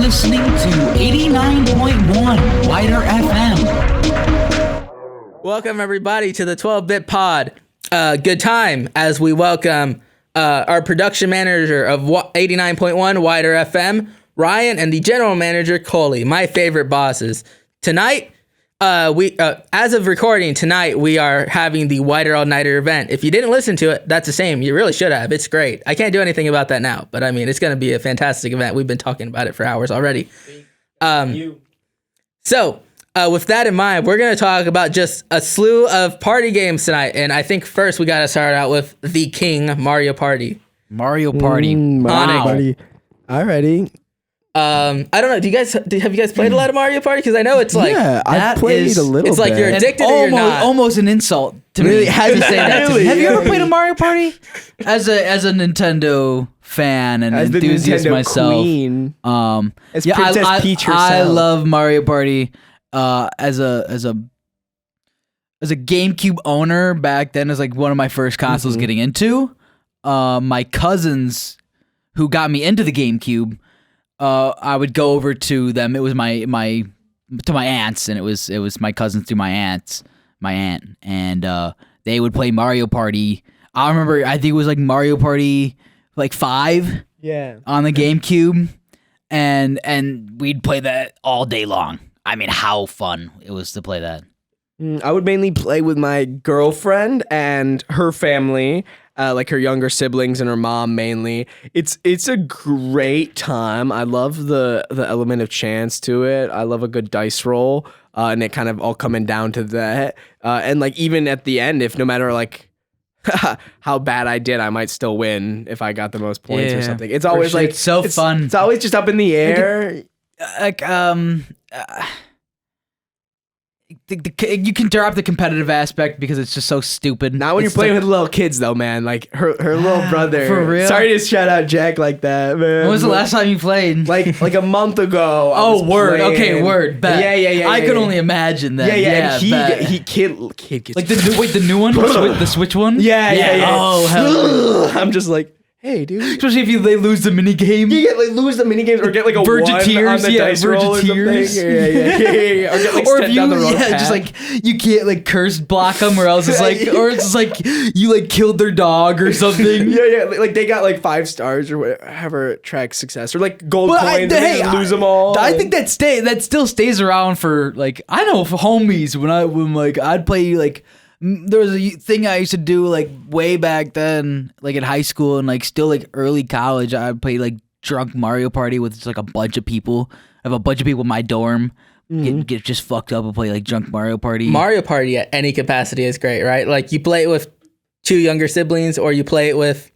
listening to 89.1 WIDR FM. Welcome, everybody, to the 12-Bit Pod. Good time as we welcome our production manager of 89.1 WIDR FM, Ryan, and the general manager, Cully, my favorite bosses. Tonight, as of recording tonight, we are having the WIDRallNIDR event. If you didn't listen to it, that's a shame. You really should have. It's great. I can't do anything about that now, but I mean, it's going to be a fantastic event. We've been talking about it for hours already. So, with that in mind, we're going to talk about just a slew of party games tonight. And I think first we got to start out with the king, Mario Party. Mario Party. Mario Party. Alrighty. I don't know. Have you guys played a lot of Mario Party? Because I know it's like I played a little. It's like bit. you're addicted or you're not. Almost an insult to Really? me. Have you say that to me? Really? Have you ever played a Mario Party? As a Nintendo fan and As the enthusiast Nintendo myself, queen. As yeah, Princess Peach herself. I love Mario Party. As a GameCube owner back then, is like one of my first consoles getting into. My cousins who got me into the GameCube. I would go over to them. It was my aunts, and it was my cousins through my aunt, and they would play Mario Party. I remember, I think it was like Mario Party like 5, on the GameCube, and we'd play that all day long. I mean, how fun it was to play that. I would mainly play with my girlfriend and her family, like her younger siblings and her mom mainly. It's a great time. I love the element of chance to it. I love a good dice roll, and it kind of all coming down to that. And like even at the end, if no matter like how bad I did, I might still win if I got the most points or something. It's always like it's so fun. It's always just up in the air. You can drop the competitive aspect because it's just so stupid. Not when you're playing with little kids, though, man. Like her little brother. For real? Sorry to shout out Jack like that, man. When was the last time you played? Like a month ago. Oh, word. Playing. Okay, word. Bet. Yeah. I could only imagine that. Yeah. And he kid gets like the new one, the Switch one. Yeah. Oh hell. I'm just like, hey, dude. Especially if they lose the mini game. You get like lose the mini games or get like a Verge of Tears, on the dice roll or something. Yeah. Or get like or if you down the road path. just like you can't like curse block them or else it's like or it's like you like killed their dog or something. Yeah. Like they got like 5 stars or whatever track success or like gold coins. And lose them all. I think that still stays around for like I know for homies when like I'd play like. There was a thing I used to do like way back then, like in high school and like still like early college. I'd play like drunk Mario Party with just like a bunch of people. I have a bunch of people in my dorm get just fucked up and play like drunk Mario Party. Mario Party at any capacity is great, right? Like you play it with 2 younger siblings or you play it with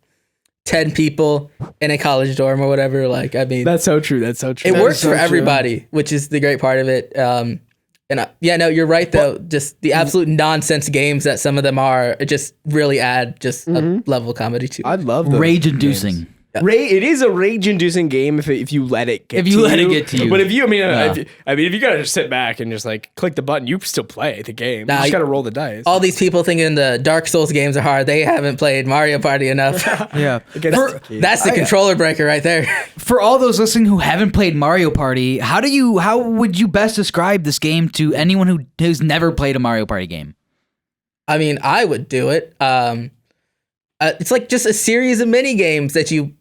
10 people in a college dorm or whatever. Like, I mean, that's so true. It works for everybody, which is the great part of it. And no, you're right though. Just the absolute nonsense games that some of them are just really add just a level of comedy to it. I love those rage-inducing. games. It is a rage-inducing game if you let it get to you. But if you, if you gotta just sit back and just like click the button, you still play the game. You just gotta roll the dice. All these people thinking the Dark Souls games are hard. They haven't played Mario Party enough. Yeah, that's the controller breaker right there. For all those listening who haven't played Mario Party, how would you best describe this game to anyone who's never played a Mario Party game? I mean, I would do it. It's like just a series of mini games that you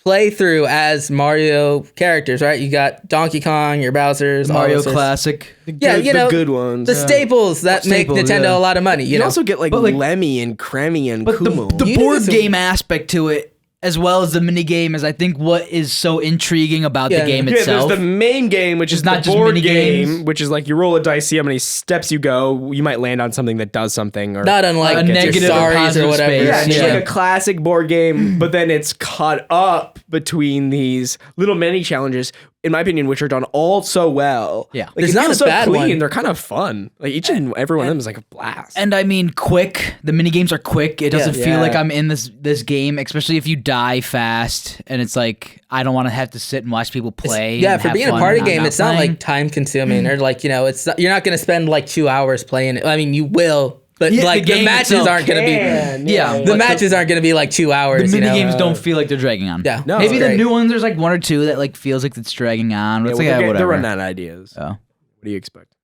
play through as Mario characters, right? You got Donkey Kong, your Bowser's, Mario Classic. The good ones. The staples that make Nintendo a lot of money. You also get like Lemmy and Kremmy and Kumo. The board game aspect to it, as well as the mini game, is I think what is so intriguing about the game itself. There's the main game, which is not the just board mini game, games. which is like you roll a dice, see how many steps you go. You might land on something that does something, or not unlike a negative or positive or whatever. Space. Yeah, it's like a classic board game, but then it's cut up between these little mini challenges, in my opinion, which are done all so well. Yeah, like, there's not a bad one. They're kind of fun. Like each and every one of them is like a blast. And I mean, quick. The mini games are quick. It doesn't feel like I'm in this game, especially if you die fast. And it's like I don't want to have to sit and watch people play. For being a party game, it's not like time consuming or like it's not, you're not going to spend like 2 hours playing it. I mean, you will. but Yeah, like the the game matches itself aren't gonna be. Yeah, The but matches aren't gonna be like 2 hours. the mini you know? games don't feel like they're dragging on. Yeah. No, maybe it's the great. new ones. There's like 1 or 2 that like feels like it's dragging on. But it's like they're whatever. running out of ideas. Oh. What do you expect?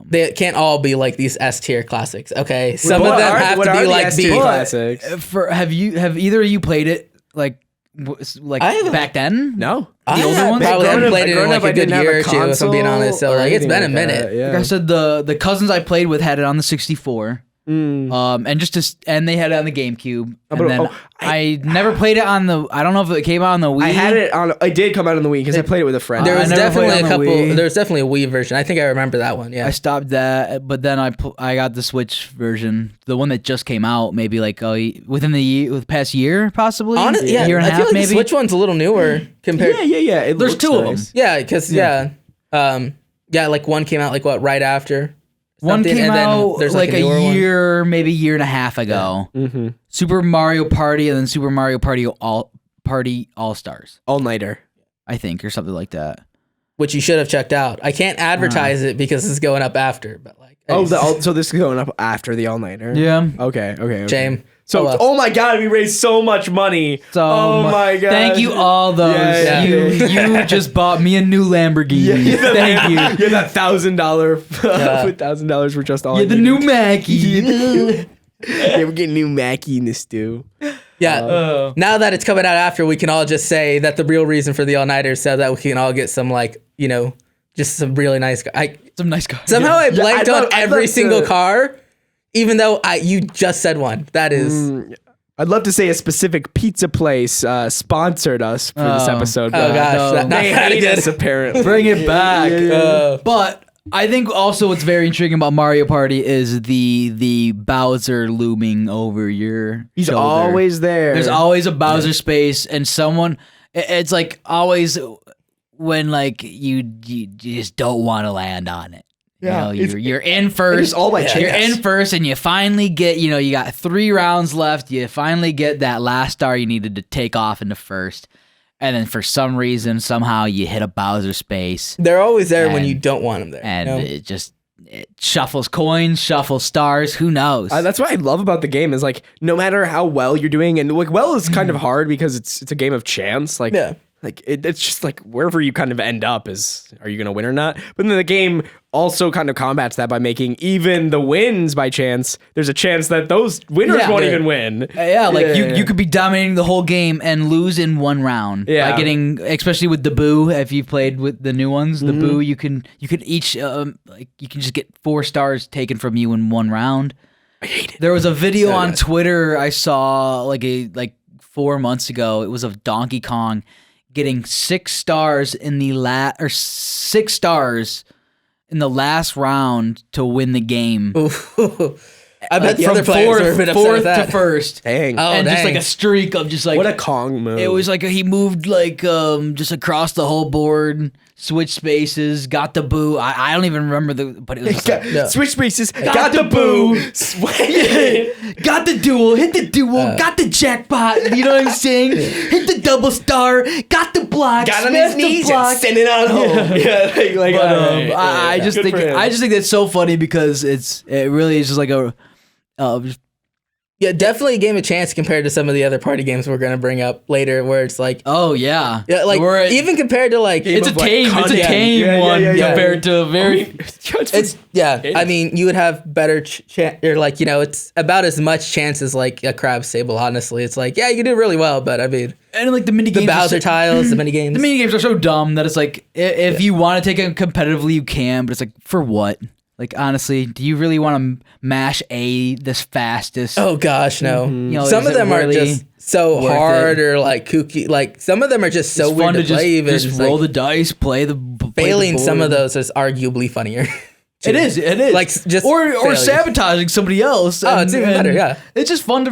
They can't all be like these S tier classics. Okay, some What of them are- have what to are be the like S-tier B. classics? Have either of you played it like I haven't. back then? No. The older ones? probably Growing haven't up- played it in growing like up, I a good didn't have year a or two. If I'm being honest, so console or like it's anything been a like minute. that, yeah. Like I said, the cousins I played with had it on the 64. And they had it on the GameCube. And then I never played it on the. I don't know if it came out on the Wii. I had it on. It did come out on the Wii because I played it with a friend. There was I never played definitely a on the couple. Wii. There was definitely a Wii version. I think I remember that one. Yeah. I stopped that, but then I got the Switch version, the one that just came out, maybe like within the past year, possibly. Yeah, year and a I half, feel like maybe. the Switch one's a little newer compared. Yeah. It There's looks 2 of nice. them. Yeah, because like one came out like what right after. One something, came and then out there's like a a newer one. year, maybe year and a half ago. Mm-hmm. Super Mario Party and then Super Mario Party All Stars, All nighter. I think, or something like that. which you should have checked out. I can't advertise it because it's going up after, but like So this is going up after the all nighter. Yeah. Okay. shame. So, well. oh my god, we raised so much money. Oh my god. Thank you, all those. Yeah. You just bought me a new Lamborghini. Thank you. Yeah, that $1,000 for just all. Yeah, the new Mackie. Yeah, we're getting new Mackie in the stew. Yeah. Now that it's coming out after, we can all just say that the real reason for the all nighter is so that we can all get some just some really nice. Some nice guy. Somehow I blanked I'd on love- I'd every love single to- car, even though you just said one. That is. I'd love to say a specific pizza place sponsored us for this episode. Oh but gosh, no. not they very hate good. us apparently. Bring it back. Uh, But I think also what's very intriguing about Mario Party is the Bowser looming over your He's shoulder. always there. There's always a Bowser space, and someone. It's like always when like you just don't want to land on it. Yeah, You're in first. it's all by chance. You're in first, and you finally get. You got 3 rounds left. You finally get that last star you needed to take off into first, and then for some reason, somehow you hit a Bowser space, they're always there when And- you don't want them there. and you know? it shuffles coins, shuffles stars. Who knows? That's what I love about the game is like no matter how well you're doing, and like well is kind of hard because it's a game of chance. Like Yeah. like it's just like wherever you kind of end up are you gonna win or not? But then the game also kind of combats that by making even the wins by chance. There's a chance that those winners Yeah, won't they're- even win. You could be dominating the whole game and lose in 1 round. Yeah. By getting, especially with the Boo, if you've played with the new ones, the Boo, you can each you can just get 4 stars taken from you in 1 round. I hate it. There was a video on good. Twitter I saw like 4 months ago. It was of Donkey Kong getting 6 stars in the 6 stars in the last round to win the game. I bet the From other players were a bit upset with fourth that. to first. Dang. Oh, And just dang. like a streak of just like What a Kong move. it was like he moved like just across the whole board, switched spaces, got the Boo. I don't even remember but it was just like, Yeah. Switch spaces, got the boo, got the duel, hit the duel, got the jackpot. You know what I'm saying? Hit the double star, got the block, got on his smashed the knees block. and sent it on home. Yeah, like But alright, I yeah. just Good think for him. that's so funny because it really is just like a Yeah, definitely a game of chance compared to some of the other party games we're gonna bring up later, where it's like, oh yeah, like We're- even compared to like, it's a of, like, tame cunning. Yeah, one yeah. compared to a very. it's I mean, you would have better chance, or like it's about as much chance as like a crab sable. Honestly, it's like you can do really well, but I mean, And like the mini the games, Bowser tiles, the mini games. the mini games are so dumb that it's like if you want to take it competitively, you can, but it's like for what? Like honestly, do you really want to mash A this fastest? Oh gosh, no. know, Some is of it them are really just so worth hard it? or like kooky. Like some of them are just so It's weird fun to to play. Even just It's roll like, the dice, play the failing some of board. those is arguably funnier. It is. Like, just or failures. sabotaging somebody else. Oh, it's even better, yeah. It's just fun to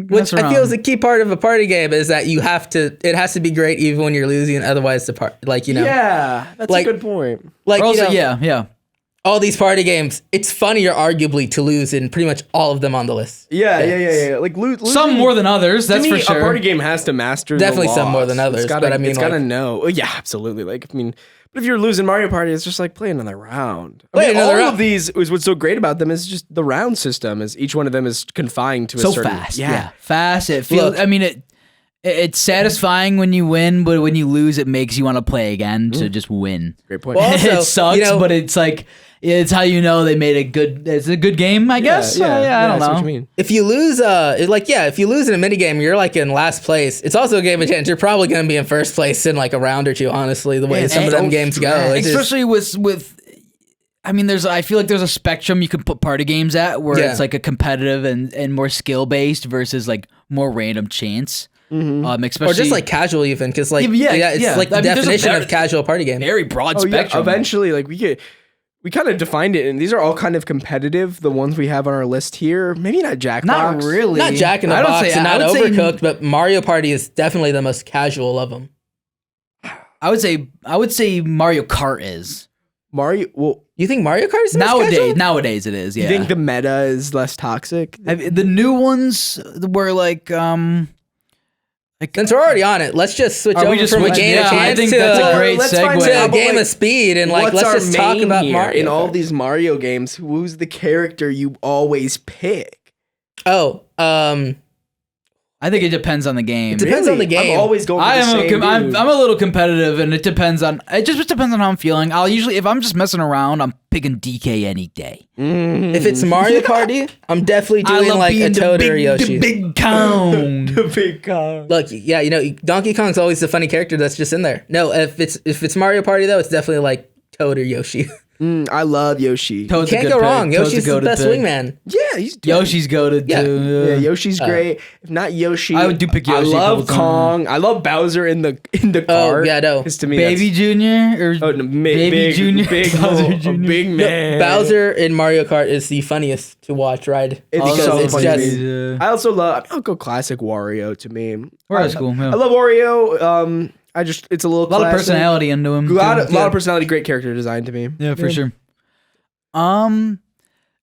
Which I feel is a key part of a party game is that you have to. It has to be great even when you're losing. Otherwise, the part Yeah, that's Like- a good point. like also, you know, yeah. all these party games, it's funnier arguably to lose in pretty much all of them on the list. Yeah. Like Some more than others, that's to me, for sure. A party game has to master Definitely the some more laws. than others, It's gotta, but I mean, it's gotta like- know. Oh, yeah, absolutely. Like, I mean, but if you're losing Mario Party, it's just like play another round. Play another all round. of these is what's so great about them is just the round system. Is each one of them is confined to a So certain fast. Yeah. Fast. It feels. Look. I mean, it's satisfying when you win, but when you lose, it makes you want to play again to just win. Great point. Well, also, it sucks, you know- but it's like it's how you know they made a good. It's a good game, I guess. I don't see know. what you mean. If you lose, if you lose in a minigame, you're like in last place. It's also a game of chance. You're probably going to be in first place in like a round or two, honestly, the way Yeah, some of them games go. It's just- Especially with. I mean, I feel like there's a spectrum you can put party games at where Yeah. it's like a competitive and more skill based versus like more random chance. Especially or just like casual even, because like, Yeah, it's yeah. like the I mean, there's a definition very- of casual party game. very broad Oh yeah. spectrum. Eventually, like we kind of defined it, and these are all kind of competitive. The ones we have on our list here, maybe not Jackbox. Not really. Not Jack in the I don't Box say- and I not would say- Overcooked, but Mario Party is definitely the most casual of them. I would say Mario Kart is. Mario. Well, You think Mario Kart is the most casual? Nowadays it is. Yeah. you think the meta is less toxic? The new ones were like Since we're already on it, let's just switch Are we over just from a switching? game of Yeah, I chance think to, that's a great let's find segue. to a out, but, game like, of speed, and like what's let's our just talk main about here? Mario In all Kart. these Mario games. Who's the character you always pick? Oh, I think it depends on the game. It depends on the game. I'm always going. For I the am same I'm dude. a little competitive, and it just depends on how I'm feeling. I'll usually, if I'm just messing around, I'm picking DK any day. if it's Mario Party, I'm definitely I doing love like a being Toad or the Yoshi. big cone. the big car. Look, yeah, you know, Donkey Kong's always the funny character that's just in there. No, if it's Mario Party though, it's definitely like Toad or Yoshi. I love Yoshi. Toad's a Can't good go pick. wrong. Toad's a Yoshi's the goated best pick. wingman. Yeah, he's Yoshi's goated Yeah. too. Yeah, Yoshi's great. If not Yoshi, I would do pick Yoshi a I love couple Kong. I love Bowser in the Oh, car. yeah, no. Because to me, Baby Junior or Oh, no, Baby big, Junior, big, Bowser a Junior. big man. Bowser in Mario Kart is the funniest to watch ride It's because so it's funny. just Yeah. I also love. I'll go classic Wario to me. Wario's cool. Yeah. I love Wario. It's a little A lot of classic. personality into him. A lot too. of personality. Great character design to me. Yeah, for sure.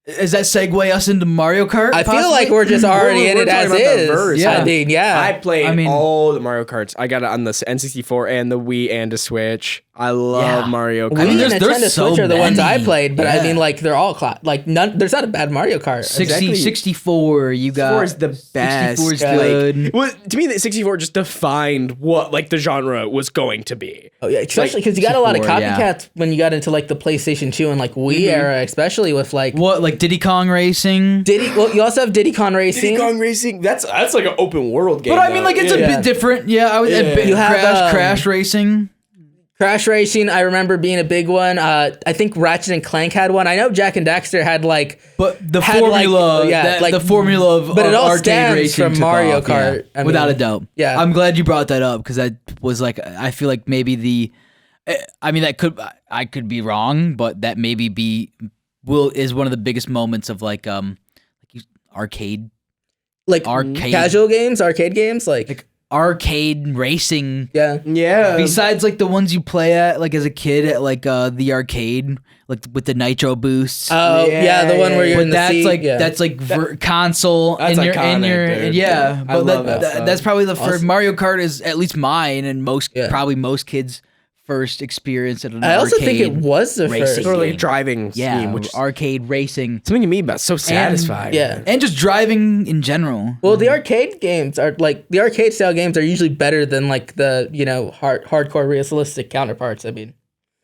Does that segue us into Mario Kart? I feel possibly? like we're just already in We're it as talking about the is. verse. I Yeah. mean, yeah. I played I mean- all the Mario Karts. I got it on the N64 and the Wii and the Switch. I love Yeah. Mario Kart. I mean, there's Nintendo so Switch are the ones I many. played, but I Yeah. mean, like they're all like none. There's not a bad Mario Kart. 64, you got 64 is the best. 64 is Yeah. good. Well, to me, the 64 just defined what like the genre was going to be. Oh yeah, especially because you got a lot of 64, yeah. copycats when you got into like the PlayStation 2 and like Wii era, especially with like What, like Diddy Kong Racing? Diddy. Well, you also have Diddy Kong Racing. Diddy Kong Racing. That's like an open world game. But I mean, like it's a Yeah. bit different. Yeah, I would. Yeah. You have, Crash Racing. Crash Racing, I remember being a big one. I think Ratchet and Clank had one. I know Jack and Daxter had like, But the Had, like, formula, yeah, like- the formula of but it all arcade stems racing from took Mario off, yeah. Kart. I without mean, a doubt. yeah. I'm glad you brought that up because that was like I feel like maybe I mean I could be wrong, but that maybe is one of the biggest moments of like arcade like Arcade. casual games, arcade games, like arcade racing. yeah. Yeah. Besides like the ones you play at like as a kid at like the arcade like with the nitro boosts. Oh yeah, the one where you're But in the that's seat. like yeah. that's like console That's in your iconic, dude. yeah. I But love that stuff. that's probably the first Awesome. Mario Kart is at least mine and Yeah. probably most kids' first experience at an I also arcade. think it was the racing. first. sort of like a game. driving yeah scheme, which arcade racing something to me about so satisfying. Yeah. and just driving in general. Well, the arcade games are like the arcade style games are usually better than like the hardcore realistic counterparts. I mean,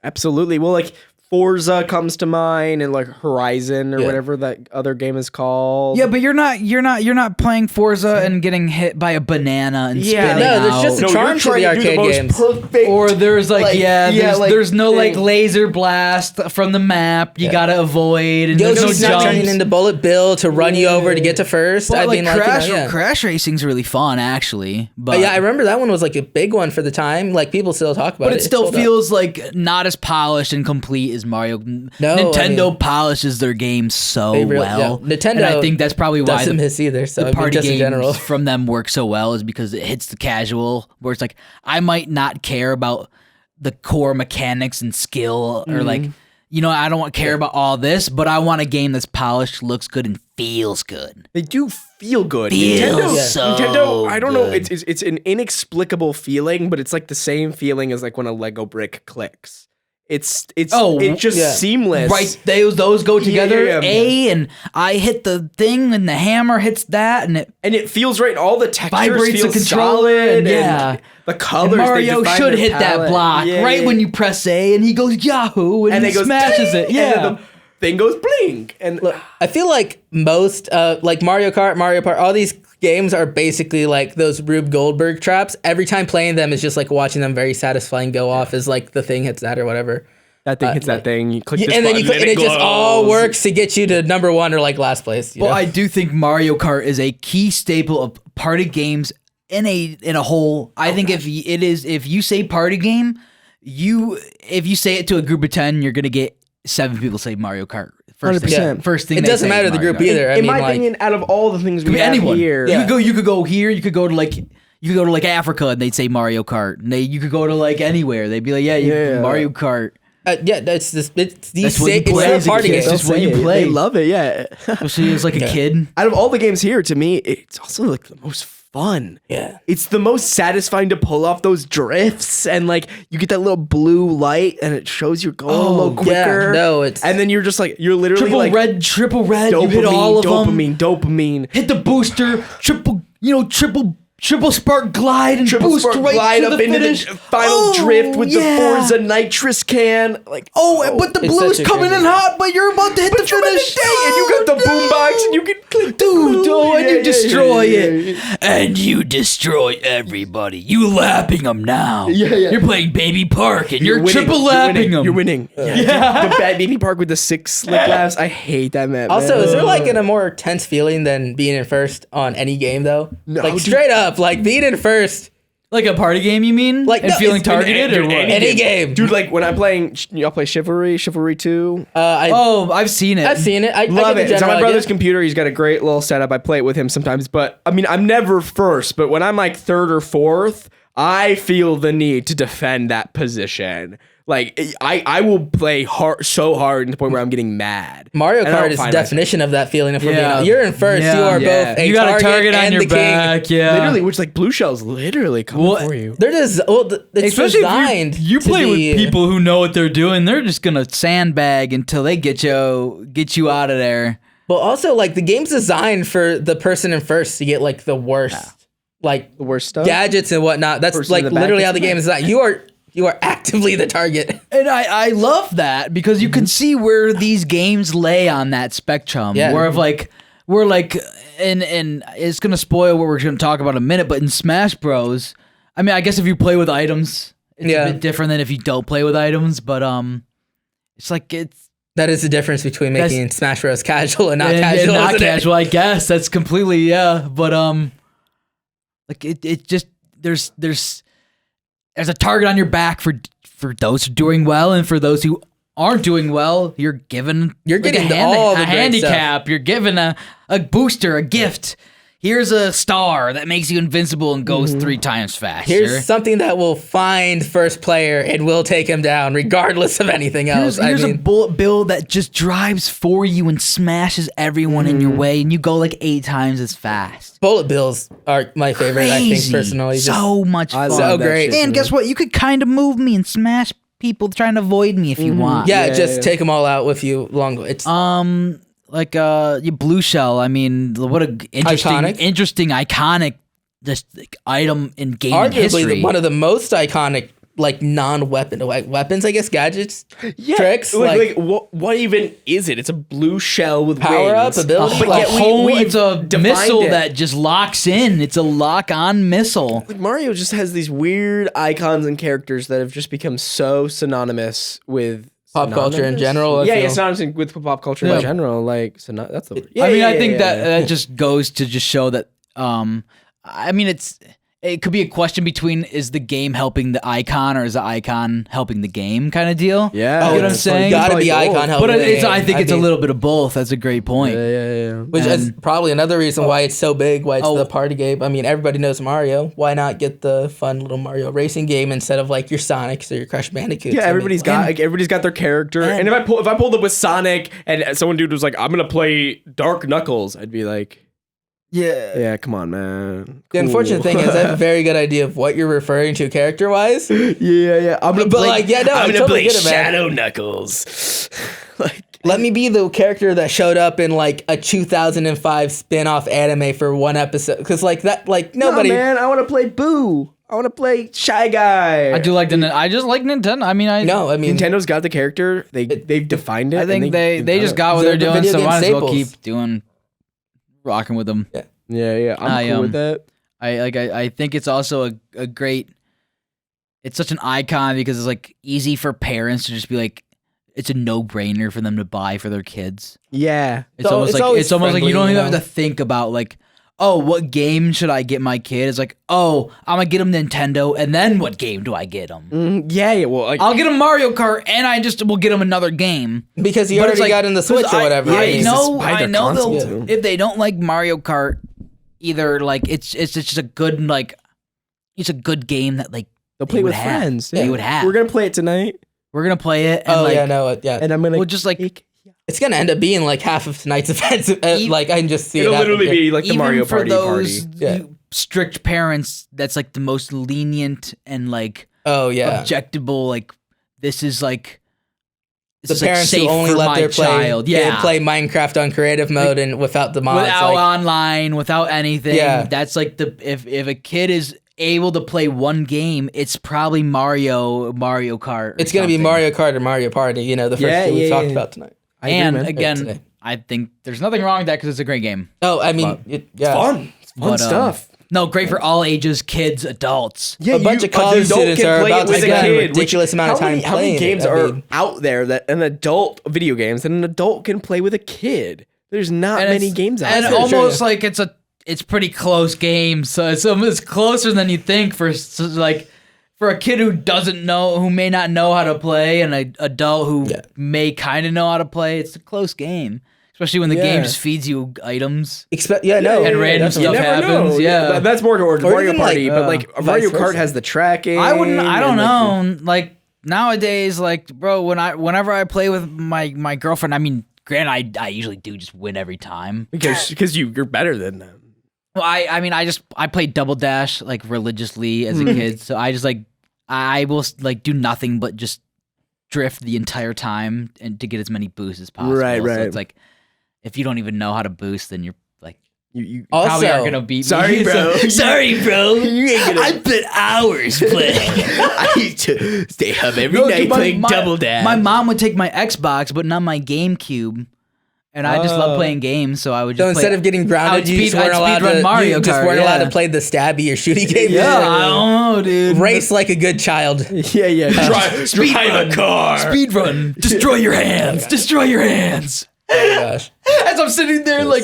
Absolutely. Well, like Forza comes to mind, and like Horizon or Yeah. whatever that other game is called. Yeah, but you're not playing Forza and getting hit by a banana and spinning No, there's out. just a No, charm you're to trying the to do the arcade most games. perfect. Or there's like, there's no like thing. laser blast from the map. You gotta avoid and there's no Yoshi's not jumps. turning into Bullet Bill to run you over to get to first. But I like mean, like Crash, yeah. Crash Racing's really fun actually. But Yeah, I remember that one was like a big one for the time. Like people still talk about it. but it still sold out. feels like not as polished and complete as Mario. No, I Nintendo mean- polishes their games so They really- well. yeah. Nintendo and I think that's probably why doesn't the, miss either. So the I mean, party just in games general. from them work so well is because it hits the casual where it's like I might not care about the core mechanics and skill or like you know, I don't care about all this, but I want a game that's polished, looks good, and feels good. They do feel good. Feels Nintendo, I don't know. good. It's an inexplicable feeling, but it's like the same feeling as like when a Lego brick clicks. It's just seamless. Right, those go together. Yeah. A and I hit the thing, and the hammer hits that, and it feels right. All the textures vibrates feel the controller, solid, and the colors. And Mario they define should their hit that palette. block right when you press A, and he goes Yahoo, and he goes smashes ding, it. Yeah. and then the thing goes bling. And Look, I feel like most, like Mario Kart, all these games are basically like those Rube Goldberg traps. Every time playing them is just like watching them very satisfying go off as like the thing hits that or whatever. that thing hits that thing. You click this And then button, you click, and it just all glows. works to get you to number 1 or like last place. You Well, know? I do think Mario Kart is a key staple of party games in a whole. I think if you say party game, if you say it to a group of 10, you're gonna get 7 people say Mario Kart. First thing, 100%. first thing It they doesn't say matter is the Mario group Kart. either. I In mean, my like, opinion, out of all the things we Could be have anyone. here, You could go here. You could go to like Africa, and they'd say Mario Kart. And you could go to like anywhere. They'd be like, yeah. Mario Kart. that's this. It's these. That's what you It's play their as a party kid. games. It's just what you They play. love it, yeah. Especially as like a kid. Out of all the games here, to me, it's also like the most fun. Yeah. It's the most satisfying to pull off those drifts, and like you get that little blue light, and it shows you're going a little yeah. quicker. No, it's- and then you're just like you're literally Triple like red. dopamine, You hit all of them. dopamine. Hit the booster. Triple spark glide and Triple boost spark right glide to up the into finish. the final drift with the Forza nitrous can. Like But the It's blue's such a coming good in game. hot, but you're about to hit the you're in the finish. day, and you got the boombox, and you can click, Dude, and you destroy yeah, it. And you destroy everybody. You lapping them now. Yeah. You're playing Baby Park, and you're winning, triple lapping them. You're winning. Yeah. The bad baby park with the 6 slick laps. I hate that map. Also, man. is there like a more tense feeling than being in first on any game though? No, like dude. straight up, like being in first, Like a party game, you mean? Like, and no, feeling it's- targeted, or dude, what? any game. Dude, like when I'm playing, y'all play Chivalry 2. I've seen it. I've seen it. I Love get it. the It's on general my brother's idea. computer. He's got a great little setup. I play it with him sometimes, but I mean, I'm never first. But when I'm like third or fourth, I feel the need to defend that position. Like I will play so hard to the point where I'm getting mad. Mario And I Kart don't is the find definition of that feeling. If we're being Yeah. honest. You're in first. Yeah. You are Yeah. both a You got a target on and your the king. back, yeah. Literally, which like blue shells literally come for you. They're just it's Especially designed. if you to play be- with people who know what they're doing. They're just gonna sandbag until they get you out of there. But also, like the game's designed for the person in first to get like the worst, like The worst stuff. gadgets and whatnot. That's Person like in the back literally is how the game is designed. You are actively the target. And I love that because you can see where these games lay on that spectrum. Yeah. Where of like we're like and it's gonna spoil what we're gonna talk about in a minute, but in Smash Bros, I mean I guess if you play with items, it's Yeah. a bit different than if you don't play with items, but it's like it's That is the difference between That's- making Smash Bros. Casual and not and casual. not isn't it? casual, I guess. That's completely but like it just there's a target on your back for those who are doing well, and for those who aren't doing well, you're given You're like getting a all the a great handicap. You're given a booster, a gift. Here's a star that makes you invincible and goes 3 times faster. Here's something that will find first player and will take him down regardless of anything else. Here's I a mean, bullet bill that just drives for you and smashes everyone in your way, and you go like 8 times as fast. bullet bills are my favorite. I think Crazy. personally, just So much I fun. so love that great. shit. And guess what? You could kind of move me and smash people trying to avoid me if you want. yeah, Yeah, just yeah. take them all out with you. Long. It's Like your blue shell. I mean, what a interesting, iconic, just like, item in gaming history. arguably one of the most iconic like non-weapon weapons, I guess, gadgets, Yeah, tricks, like what even is it? It's a blue shell with Power-up wings. ability, but like, yet we've it's a defined missile it. that just locks in. It's a lock-on missile. Like Mario just has these weird icons and characters that have just become so synonymous with Pop culture in general, I Yeah, feel. synonymous with pop culture Yeah. in general. Like, so that's the word. I mean, I think that just goes to just show that. I mean, it's it could be a question between is the game helping the icon or is the icon helping the game kind of deal. Yeah. You know what I'm saying? Gotta be icon helping. But the game. I think it's a mean, little bit of both. That's a great point. Yeah. Which is probably another reason why it's so big, why it's the party game. I mean, everybody knows Mario. Why not get the fun little Mario racing game instead of like your Sonics or your Crash Bandicoots? Yeah, everybody's got their character. And if I pulled up with Sonic and someone dude was like, I'm gonna play Dark Knuckles, I'd be like, yeah, come on, man. The unfortunate thing is I have a very good idea of what you're referring to character-wise. Yeah. I'm gonna play Shadow Knuckles. Let me be the character that showed up in like a 2005 spin-off anime for one episode. Because like that, like nobody. No, man, I want to play Boo. I want to play Shy Guy. I just like Nintendo. I mean, Nintendo's got the character. They've defined it. I think they just got what they're doing, so might as well keep rocking with them. Yeah. I'm cool with that. I think it's also a great. It's such an icon because it's like easy for parents to just be like, it's a no-brainer for them to buy for their kids. Yeah, it's almost like you don't even have to think about like, oh, what game should I get my kid? It's like, oh, I'm gonna get him Nintendo, and then what game do I get him? Yeah. Well, I'll get him Mario Kart, and I just will get him another game because he already got in the Switch or whatever. I know if they don't like Mario Kart, either like it's just a good it's a good game that like they'll play with friends. They would have. We're gonna play it tonight. We're gonna play it. And And I'm gonna. We'll just like. It's gonna end up being like half of tonight's events. Like I can just see it'll literally be like the Mario for Party those party. Strict parents, that's like the most lenient and like objectable. Like this is like the parents who only let their child play Minecraft on creative mode and without the mods, without online, without anything. Yeah, that's like if a kid is able to play one game, it's probably Mario Kart. It's going to be Mario Kart or Mario Party, the first two we talked about tonight. Again, I think there's nothing wrong with that because it's a great game. Oh, I mean, it's fun. It's fun stuff. No, great for all ages, kids, adults. Yeah, a bunch of college students are about to spend a ridiculous amount of time playing. How many games are out there that an adult video games that an adult can play with a kid? There's not many games out there. And almost like it's pretty close game, so it's closer than you think for a kid who may not know how to play, and an adult who may kind of know how to play. It's a close game, especially when the game just feeds you items. And random stuff happens. Yeah, that's more towards Mario Party, but like Mario Kart has the tracking. I don't know. Like nowadays, like bro, whenever I play with my girlfriend, I mean, granted, I usually do just win every time because you're better than them. Well, I played Double Dash like religiously as a kid, so I just I will like do nothing but just drift the entire time and to get as many boosts as possible. Right. So it's like if you don't even know how to boost, then you're like you probably aren't gonna beat me. Sorry, bro. Sorry, bro. You ain't gonna. I spent hours playing. I used to stay up every night playing Double Dash. My mom would take my Xbox, but not my GameCube. And I just love playing games, so I would just So instead of getting grounded, you just weren't allowed to play the stabby or shooty game. Yeah, I don't know, dude. Race like a good child. Yeah. Drive a car. Speed run. Destroy your hands. Destroy your hands. Oh my gosh. As I'm sitting there like...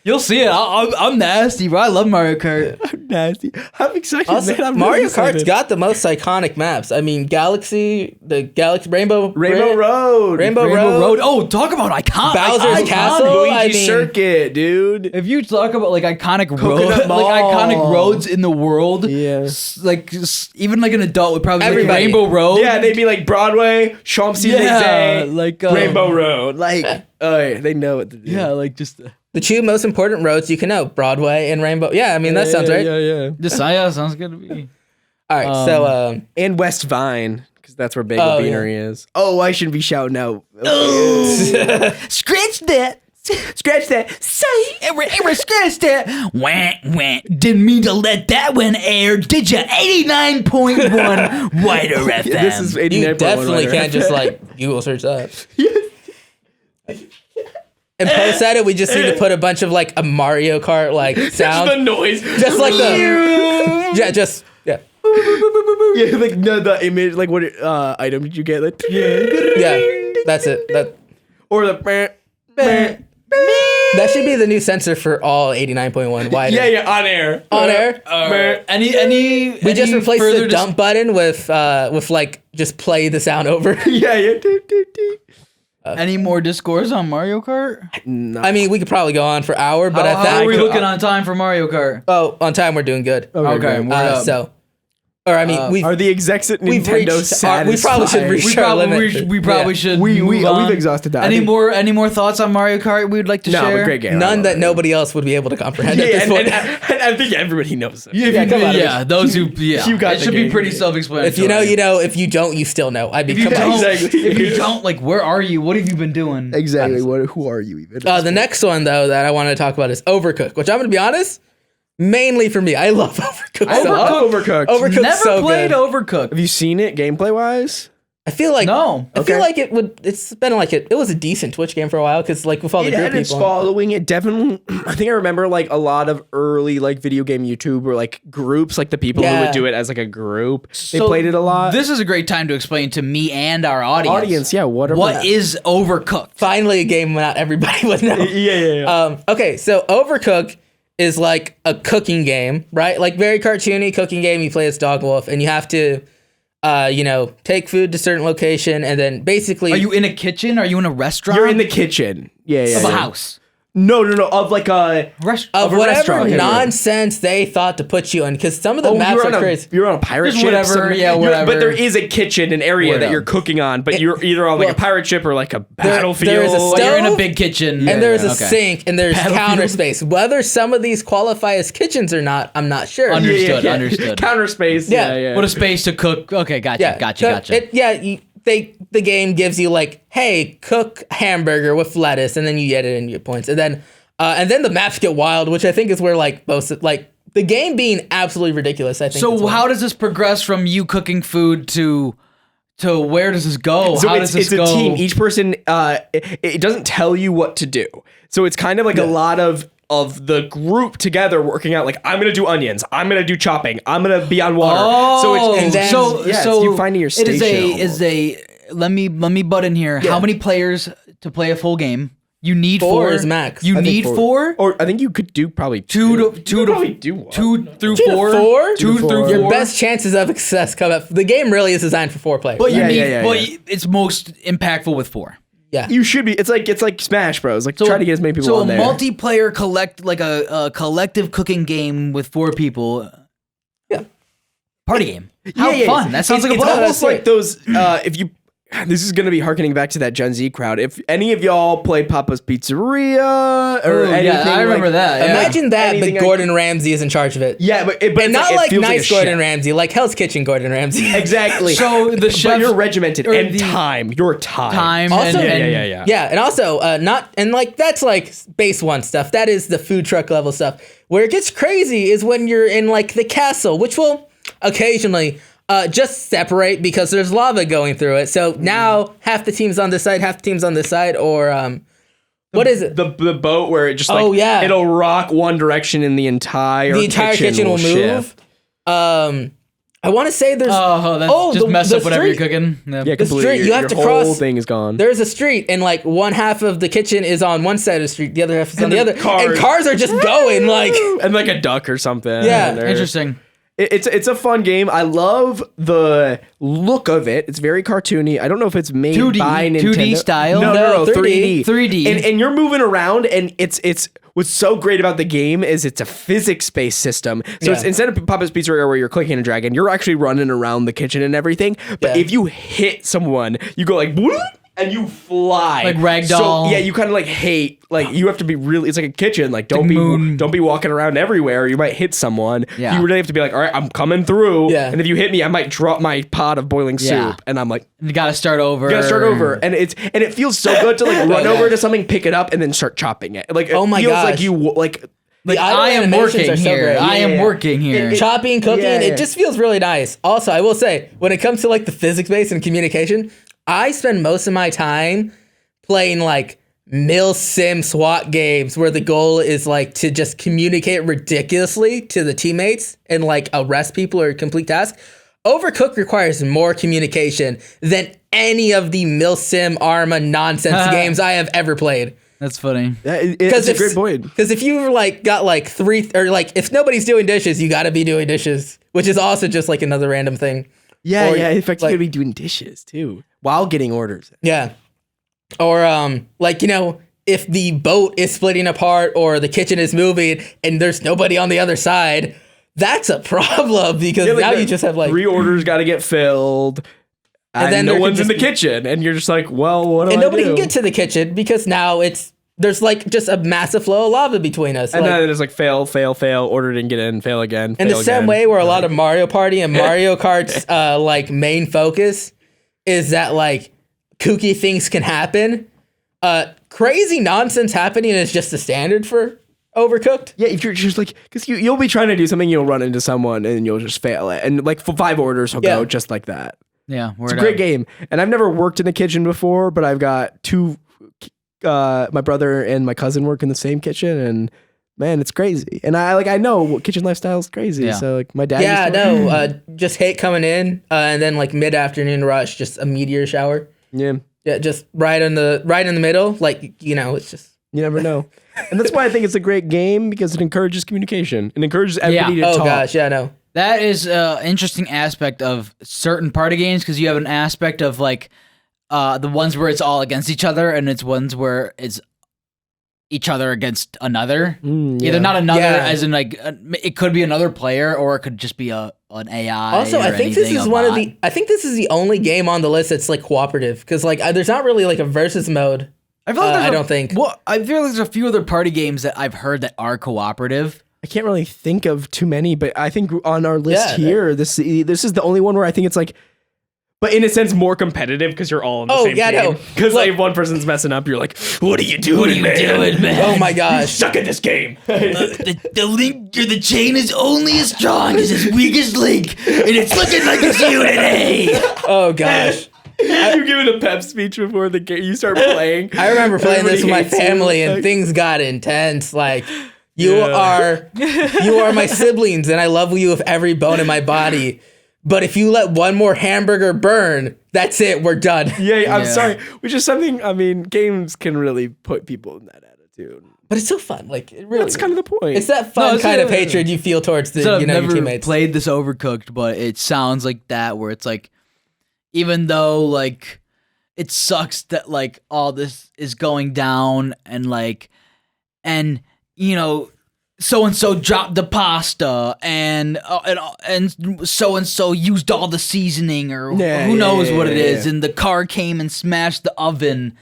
You'll see it. I'm nasty, bro. I love Mario Kart. I'm nasty. I'm excited, also, man. Mario Kart's got the most iconic maps. I mean, Rainbow Road. Oh, talk about iconic. Bowser's Castle. Luigi Circuit, dude. If you talk about like iconic roads, like iconic roads in the world, like even like an adult would probably like Rainbow Road. Yeah, they'd be like Broadway, Champs-Élysées, like Rainbow Road. Like, they know what to do. Yeah, like just. The two most important roads you can know, Broadway and Rainbow. Yeah, I mean, that sounds right. Yeah. Sounds good to me. All right, so... and West Vine, because that's where Bagel Beanery is. Oh, I shouldn't be shouting out. Scratch that. Scratch that. Say, scratch that. Wah. Didn't mean to let that one air, did ya? 89.1 WIDR FM. This is 89.1 You definitely can't just, Google search that. And post edit, we just need to put a bunch of a Mario Kart sound. Just the noise. Just like the yeah. Yeah, the image, what item did you get? Yeah, that's it. Or the That should be the new censor for all 89.1 wider. Yeah, on air. On air. We Just replaced the dump button with like just play the sound over. Yeah. Any more discourse on Mario Kart? No. I mean, we could probably go on for an hour, but at How that are we looking on time for Mario Kart? Oh, on time we're doing good. Okay, we're up. Or I mean, we've Are the execs at we've Nintendo reached. satisfied? We probably should reach our limit. We probably should. We've move on. exhausted that. Any more thoughts on Mario Kart we'd like to No, share? but great game. None that nobody else would be able to comprehend at this Yeah, point. and I think everybody knows it. Yeah, come on, yeah, those who, yeah, you got it the should be game. pretty self-explanatory. If you know, you know. If you don't, you still know. I mean, If you come on. don't, Exactly. if you don't, like, where are you? What have you been doing? Exactly. Who are you even? The next one though that I want to talk about is Overcooked, which I'm going to be honest, mainly for me. I love Overcooked. I love Overcooked. Overcooked's Never so played good. Overcooked. Have you seen it gameplay wise? I feel like No. I feel Okay. like it's been like it was a decent Twitch game for a while because like with all the It group had its people. following. It definitely. I think I remember like a lot of early like video game YouTube or like groups, like the people who Yeah. would do it as like a group. They So played it a lot. This is a great time to explain to me and our audience. Yeah. What is Overcooked? Finally, a game not everybody would know. Yeah. Okay, so Overcooked is like a cooking game, right? Like very cartoony cooking game. You play as Dog Wolf, and you have to, take food to a certain location, and then basically, Are you in a kitchen? Are you in a restaurant? You're in the kitchen. Yeah. of a house. No. Of like a. of a whatever restaurant, yeah. nonsense they thought to put you in, because some of the maps you're are on crazy. You're on a pirate Just ship. whatever, yeah, whatever. But there is a kitchen, an area that you're cooking on, but you're either on like a pirate ship or like a battlefield. there is a Well, you're in a stove, big kitchen. and there's a Okay. sink, and there's Battlefield. counter space. Whether some of these qualify as kitchens or not, I'm not sure. Understood. Counter space. Yeah. Yeah. What a space to cook. Okay, gotcha. So the game gives you like, hey, cook hamburger with lettuce, and then you get it in your points, and then the maps get wild, which I think is where like most like the game being absolutely ridiculous. I think. So how does this progress from you cooking food to where does this go? So How it's does this go? a team. Each person, it doesn't tell you what to do. So it's kind of like a lot of the group together working out. Like, I'm gonna do onions. I'm gonna do chopping. I'm gonna be on water. Oh, so you're finding your station. It is a. Let me butt in here. How many players to play a full game? You need Four four. is max. You I think need four. Or I think you could do probably Two to probably do one. two through Two to four. four? Two through four. Your best chances of success come up. The game really is designed for 4 players. But you Yeah, need. yeah, but yeah. it's most impactful with four. yeah. You should be. It's like Smash Bros. Like try to get as many people so on there. a multiplayer a collective cooking game with 4 people. Yeah. Party game. How Yeah, fun! That sounds like a it's blast. almost like those. If you, this is gonna be harkening back to that Gen Z crowd. If any of y'all played Papa's Pizzeria or Ooh, anything, yeah, I remember that. Yeah. Imagine that, but Anything Gordon Ramsay is in charge of it. Yeah, but And it's not it like feels nice a Gordon chef. Ramsay, like Hell's Kitchen Gordon Ramsay. Exactly. So the but chefs you're regimented or and the- time. Your time. time. Also- and, Yeah. Yeah, and also that's like base 1 stuff. That is the food truck level stuff. Where it gets crazy is when you're in like the castle, which will occasionally just separate because there's lava going through it. So now half the team's on this side, half the team's on this side, or what is it? The boat where it just it'll rock one direction in the entire kitchen will shift. move. I want to say there's just mess the up whatever you're street. cooking. Yeah, The completely. street, you have to Your cross. whole thing is gone. There's a street, and like one half of the kitchen is on one side of the street, the other half is on the then other, cars. and cars are just going like. and like a duck or something. Yeah. Or- Interesting. It's a fun game. I love the look of it. It's very cartoony. I don't know if it's made 2D by Nintendo. 2D style? No, No, 3D. 3D. And you're moving around, and it's what's so great about the game is it's a physics-based system. So it's Yeah. instead of Papa's Pizzeria where you're clicking and dragging, you're actually running around the kitchen and everything. But Yeah. if you hit someone, you go like "Whoop," and you fly Like ragdoll. So, yeah, you kind of like hate. Like you have to be really. It's like a kitchen. Like don't moon. be walking around everywhere. You might hit someone. Yeah. You really have to be like, all right, I'm coming through. Yeah. And if you hit me, I might drop my pot of boiling Yeah. soup. And I'm like, You gotta start over. gotta start over. And it feels so good to like run over to something, pick it up, and then start chopping it. Like it Oh my feels gosh. like you like. The idle I am animations working are so here. great. I am Yeah. working here. Chopping, cooking, Yeah, yeah. it just feels really nice. Also, I will say, when it comes to like the physics based and communication, I spend most of my time playing like mil sim SWAT games where the goal is like to just communicate ridiculously to the teammates and like arrest people or complete tasks. Overcooked requires more communication than any of the mil sim Arma nonsense games I have ever played. That's funny. It's a great point. Because if you like got like 3 or like if nobody's doing dishes, you got to be doing dishes, which is also just like another random thing. Yeah, Or, In fact, like- you could be doing dishes too while getting orders. Yeah. Or like, you know, if the boat is splitting apart or the kitchen is moving and there's nobody on the other side, that's a problem because Yeah, like now the you just have like 3 orders got to get filled, and then no there could one's in just the be- kitchen, and you're just like, well, what do and I nobody do? can get to the kitchen because now there's like just a massive flow of lava between us. And Like, then it's like fail, order didn't get in, fail again. in the same way where a lot of Mario Party and Mario Kart's like main focus is that like kooky things can happen. Crazy nonsense happening is just the standard for Overcooked. Yeah, if you're just like, because you'll be trying to do something, you'll run into someone and you'll just fail it. And like for 5 orders, he'll Yeah. go just like that. Yeah, It's a great game. And I've never worked in a kitchen before, but I've got 2, my brother and my cousin work in the same kitchen, and man, it's crazy. And I know kitchen lifestyle is crazy. Yeah. So like my dad. Yeah, used to work- no, just hate coming in and then like mid-afternoon rush, just a meteor shower. Yeah. Yeah, just right in the middle. Like, you know, it's just You never know. And that's why I think it's a great game, because it encourages communication. It encourages everybody to oh talk. gosh, yeah, no. That is an interesting aspect of certain party games because you have an aspect of like the ones where it's all against each other and it's ones where it's each other against another. Either not another Yeah. as in like it could be another player or it could just be an AI. Also, or I think this anything, is a one of bot. the I think this is the only game on the list that's like cooperative because like there's not really like a versus mode. I feel like I don't think. Well, I feel like there's a few other party games that I've heard that are cooperative. I can't really think of too many, but I think on our list Yeah, here, this is the only one where I think it's like, but in a sense more competitive because you're all in the Oh, same yeah, game. no. Because like Look- if one person's messing up, you're like, what are you doing, man? Oh my gosh. Suck at this game. The link or the chain is only as strong as its weakest link, and it's looking like it's you today. Oh gosh. You give it a pep speech before the game. You start playing. I remember playing this with my Everybody hates you. family and Like, things got intense. Like you Yeah. are my siblings and I love you with every bone in my body. But if you let one more hamburger burn, that's it. We're done. Yeah, I'm Yeah. sorry. Which is something. I mean, games can really put people in that attitude. But it's so fun. Like it really. That's kind of the point. It's that fun it's- kind of hatred you feel towards the So I've your never teammates. played this Overcooked, but it sounds like that where it's like, even though like it sucks that like all this is going down and like, and you know, so and so dropped the pasta and so and so used all the seasoning or Yeah, who knows yeah, what it yeah, is, yeah. and the car came and smashed the oven.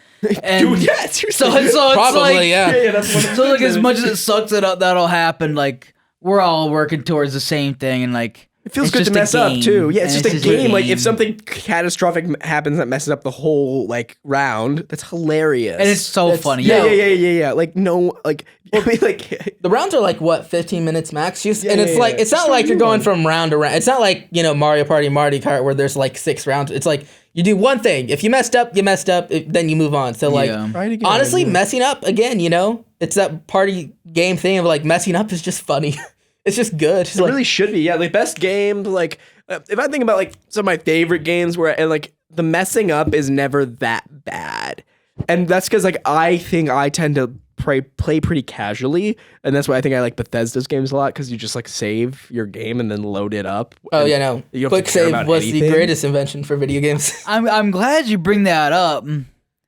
And Dude, yeah, seriously. so it's Probably, like, yeah. That's what so like as much as it sucks that that'll happen, like we're all working towards the same thing, and like It feels it's good to just a mess up game, too. Yeah, it's and just a game. Like if something catastrophic happens that messes up the whole like round, that's hilarious. and it's so funny. yeah. Like no, like it'll be like The rounds are like what 15 minutes max. And Yeah, it's yeah, like yeah. it's not Just like you're do going one. from round to round. It's not like, you know, Mario Party, Mario Kart where there's like 6 rounds. It's like you do one thing. If you messed up, you messed up. Then you move on. So like Yeah. Try it again. honestly, messing up again, you know, it's that party game thing of like messing up is just funny. It's just good. It's It like, really should be. Yeah, like best game. Like if I think about like some of my favorite games where and like the messing up is never that bad, and that's because like I think I tend to play pretty casually, and that's why I think I like Bethesda's games a lot because you just like save your game and then load it up. oh and yeah, no. you don't have Quick to care save about was the anything. greatest invention for video games. I'm glad you bring that up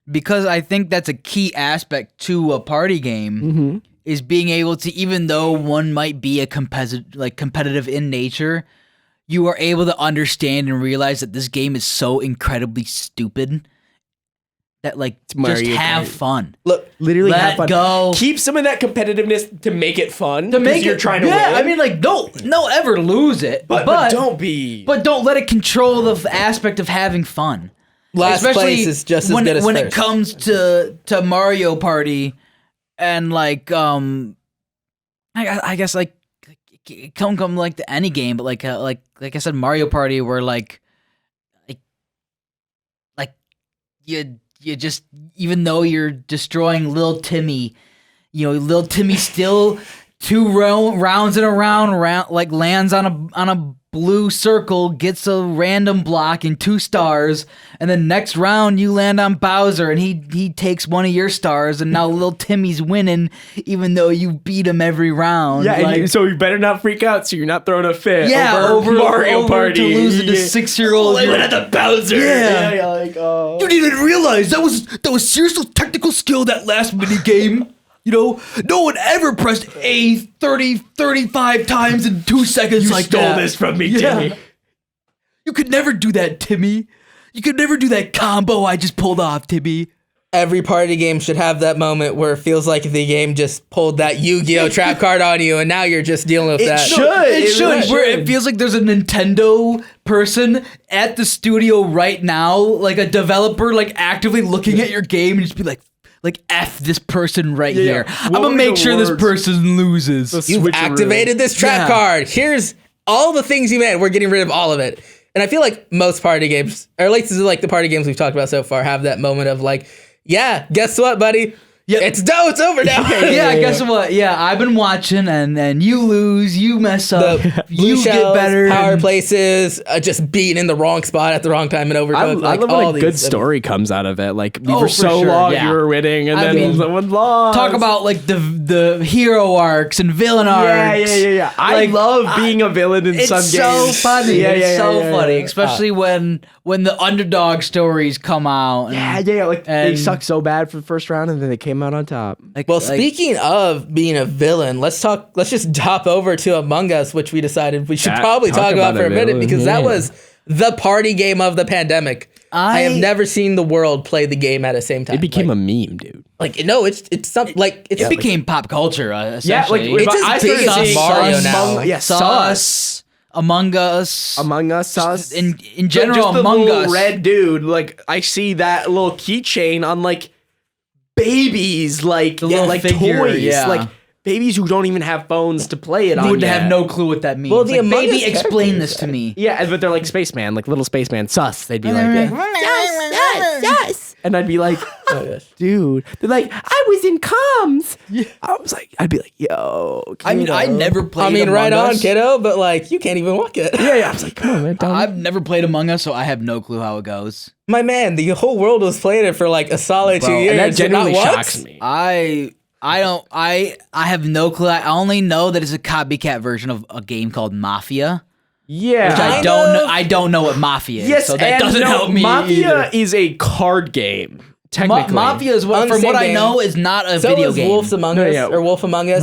because I think that's a key aspect to a party game Mm-hmm. is being able to, even though one might be a competitive in nature, you are able to understand and realize that this game is so incredibly stupid that like just Mario have Kart. fun. Look, Literally Let have fun. go. Keep some of that competitiveness to make it fun. To make you're it, trying to yeah, win. I mean, like don't ever lose it, but don't be. But don't let it control the aspect of having fun. last place is just as when, good as when first. it comes to Mario Party and like I guess like it can come like to any game, but like I said, Mario Party where like you just, even though you're destroying Lil Timmy, you know, Lil Timmy still 2 rounds in a round like lands on a blue circle gets a random block and 2 stars, and then next round you land on Bowser and he takes one of your stars, and now little Timmy's winning even though you beat him every round. Yeah, and so you better not freak out so you're not throwing a fit. Yeah, over Mario Party to losing to 6-year-olds. Even at the Bowser. Yeah. Like, oh. You didn't realize that was serious technical skill, that last mini game. You know, no one ever pressed A 35 times in 2 seconds like stole that. this from me, Yeah. Timmy. You could never do that, Timmy. You could never do that combo I just pulled off, Timmy. Every party game should have that moment where it feels like the game just pulled that Yu-Gi-Oh trap card on you, and now you're just dealing with that. It should. really It feels like there's a Nintendo person at the studio right now, like a developer, like actively looking at your game and just be like F this person right here. I'm What gonna were make the sure this words? person loses. You've Switcheroo. activated this trap Yeah. card. Here's all the things you made. We're getting rid of all of it. And I feel like most party games, or at least this is like the party games we've talked about so far, have that moment of like, yeah, guess what, buddy? Yep. It's over now. Yeah, guess what? Yeah, I've been watching, and you lose, you mess up, The you blue get shells, better. power and- places, just being in the wrong spot at the wrong time and I overcooked. love when all a good these- story comes out of it. Like, Oh, for for so sure, long yeah. you were winning, and I then mean, someone lost. Talk about like the hero arcs and villain arcs. Yeah. I Like, love being a villain in It's some so games. funny. It's so funny, yeah. especially when the underdog stories come out. And, Yeah. Like they and- sucked so bad for the first round, and then they came out on top. Well, speaking of being a villain, let's just hop over to Among Us, which we decided we should Yeah, probably talk talk about about for a a minute villain, because yeah. that was the party game of the pandemic. I have never seen the world play the game at the same time. It became a meme, dude. it's something like it became pop culture. Yeah, like Essentially. It's as I big started as seeing Mario Sus, now. Yeah, Sus, Among Us, Among Us, Sus. in general, just the Among little Us. red dude. Like I see that little keychain on like babies, like little like figure, toys, yeah. like babies who don't even have phones to play it on. You would yet. have no clue what that means. Well, the Like, Among baby, Us explain characters this to me. Yeah, but they're like spaceman, like little spaceman. Sus. They'd be like, yes. And I'd be like, dude. They're like, I was in comms. Yeah. I'd be like, yo. I mean, I kiddo. never played. I mean, Among right on, Us. kiddo, but like you can't even walk it. Yeah. I was like, come on, man. I've never played Among Us, so I have no clue how it goes. My man, the whole world was playing it for like a solid 2 years. And that but genuinely not shocks once. me. I have no clue. I only know that it's a copycat version of a game called Mafia. Yeah. Which Kind I don't know what Mafia is. Yes, so that and doesn't no, help me. Mafia either. is a card game. Technically, Mafia is On the from same what I game. know is not a So video is game. Wolves Among No, Us yeah. or Wolf Among Us.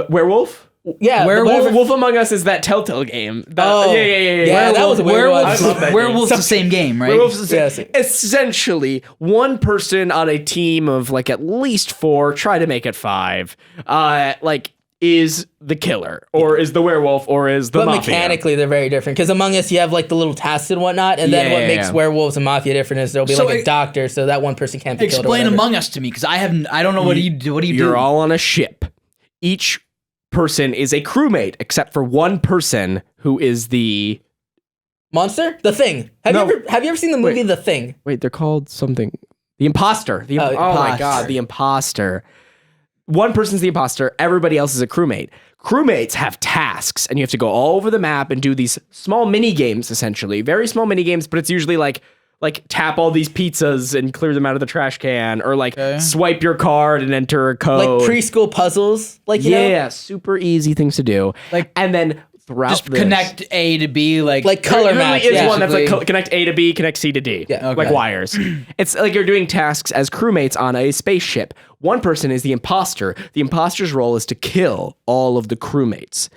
Werewolf. Yeah, Werewolf- whatever- Wolf Among Us is that Telltale game. Oh. Yeah, that was a weird one. I love that game. Werewolf's the same game, right? Werewolves is Yes. essentially one person on a team of like at least 4, try to make it 5, like is the killer or is the werewolf or is the But mafia. mechanically, they're very different. Because Among Us, you have like the little tasks and whatnot, and then Yeah, what yeah, makes yeah. werewolves and mafia different is there'll be So like a it- doctor, so that one person can't be killed. or Explain whatever. Among Us to me, because I don't know what do you do. What do you do? You're all on a ship. Each person is a crewmate except for one person who is the Monster, The Thing. Have No. you ever seen the movie Wait. The Thing? wait, they're called something. The imposter. Oh my imposter. god, the imposter. One person's the imposter, everybody else is a crewmate. Crewmates have tasks, and you have to go all over the map and do these small mini games, essentially. Very small mini games, but it's usually like tap all these pizzas and clear them out of the trash can, or like swipe your card and enter a code. Like preschool puzzles, like you know? yeah, super easy things to do. Like- and then throughout Just this, connect A to B, like color there really match. is Yeah. one that's like basically. connect A to B, connect C to D. Yeah. Okay. Like wires. It's like you're doing tasks as crewmates on a spaceship. One person is the imposter. The imposter's role is to kill all of the crewmates.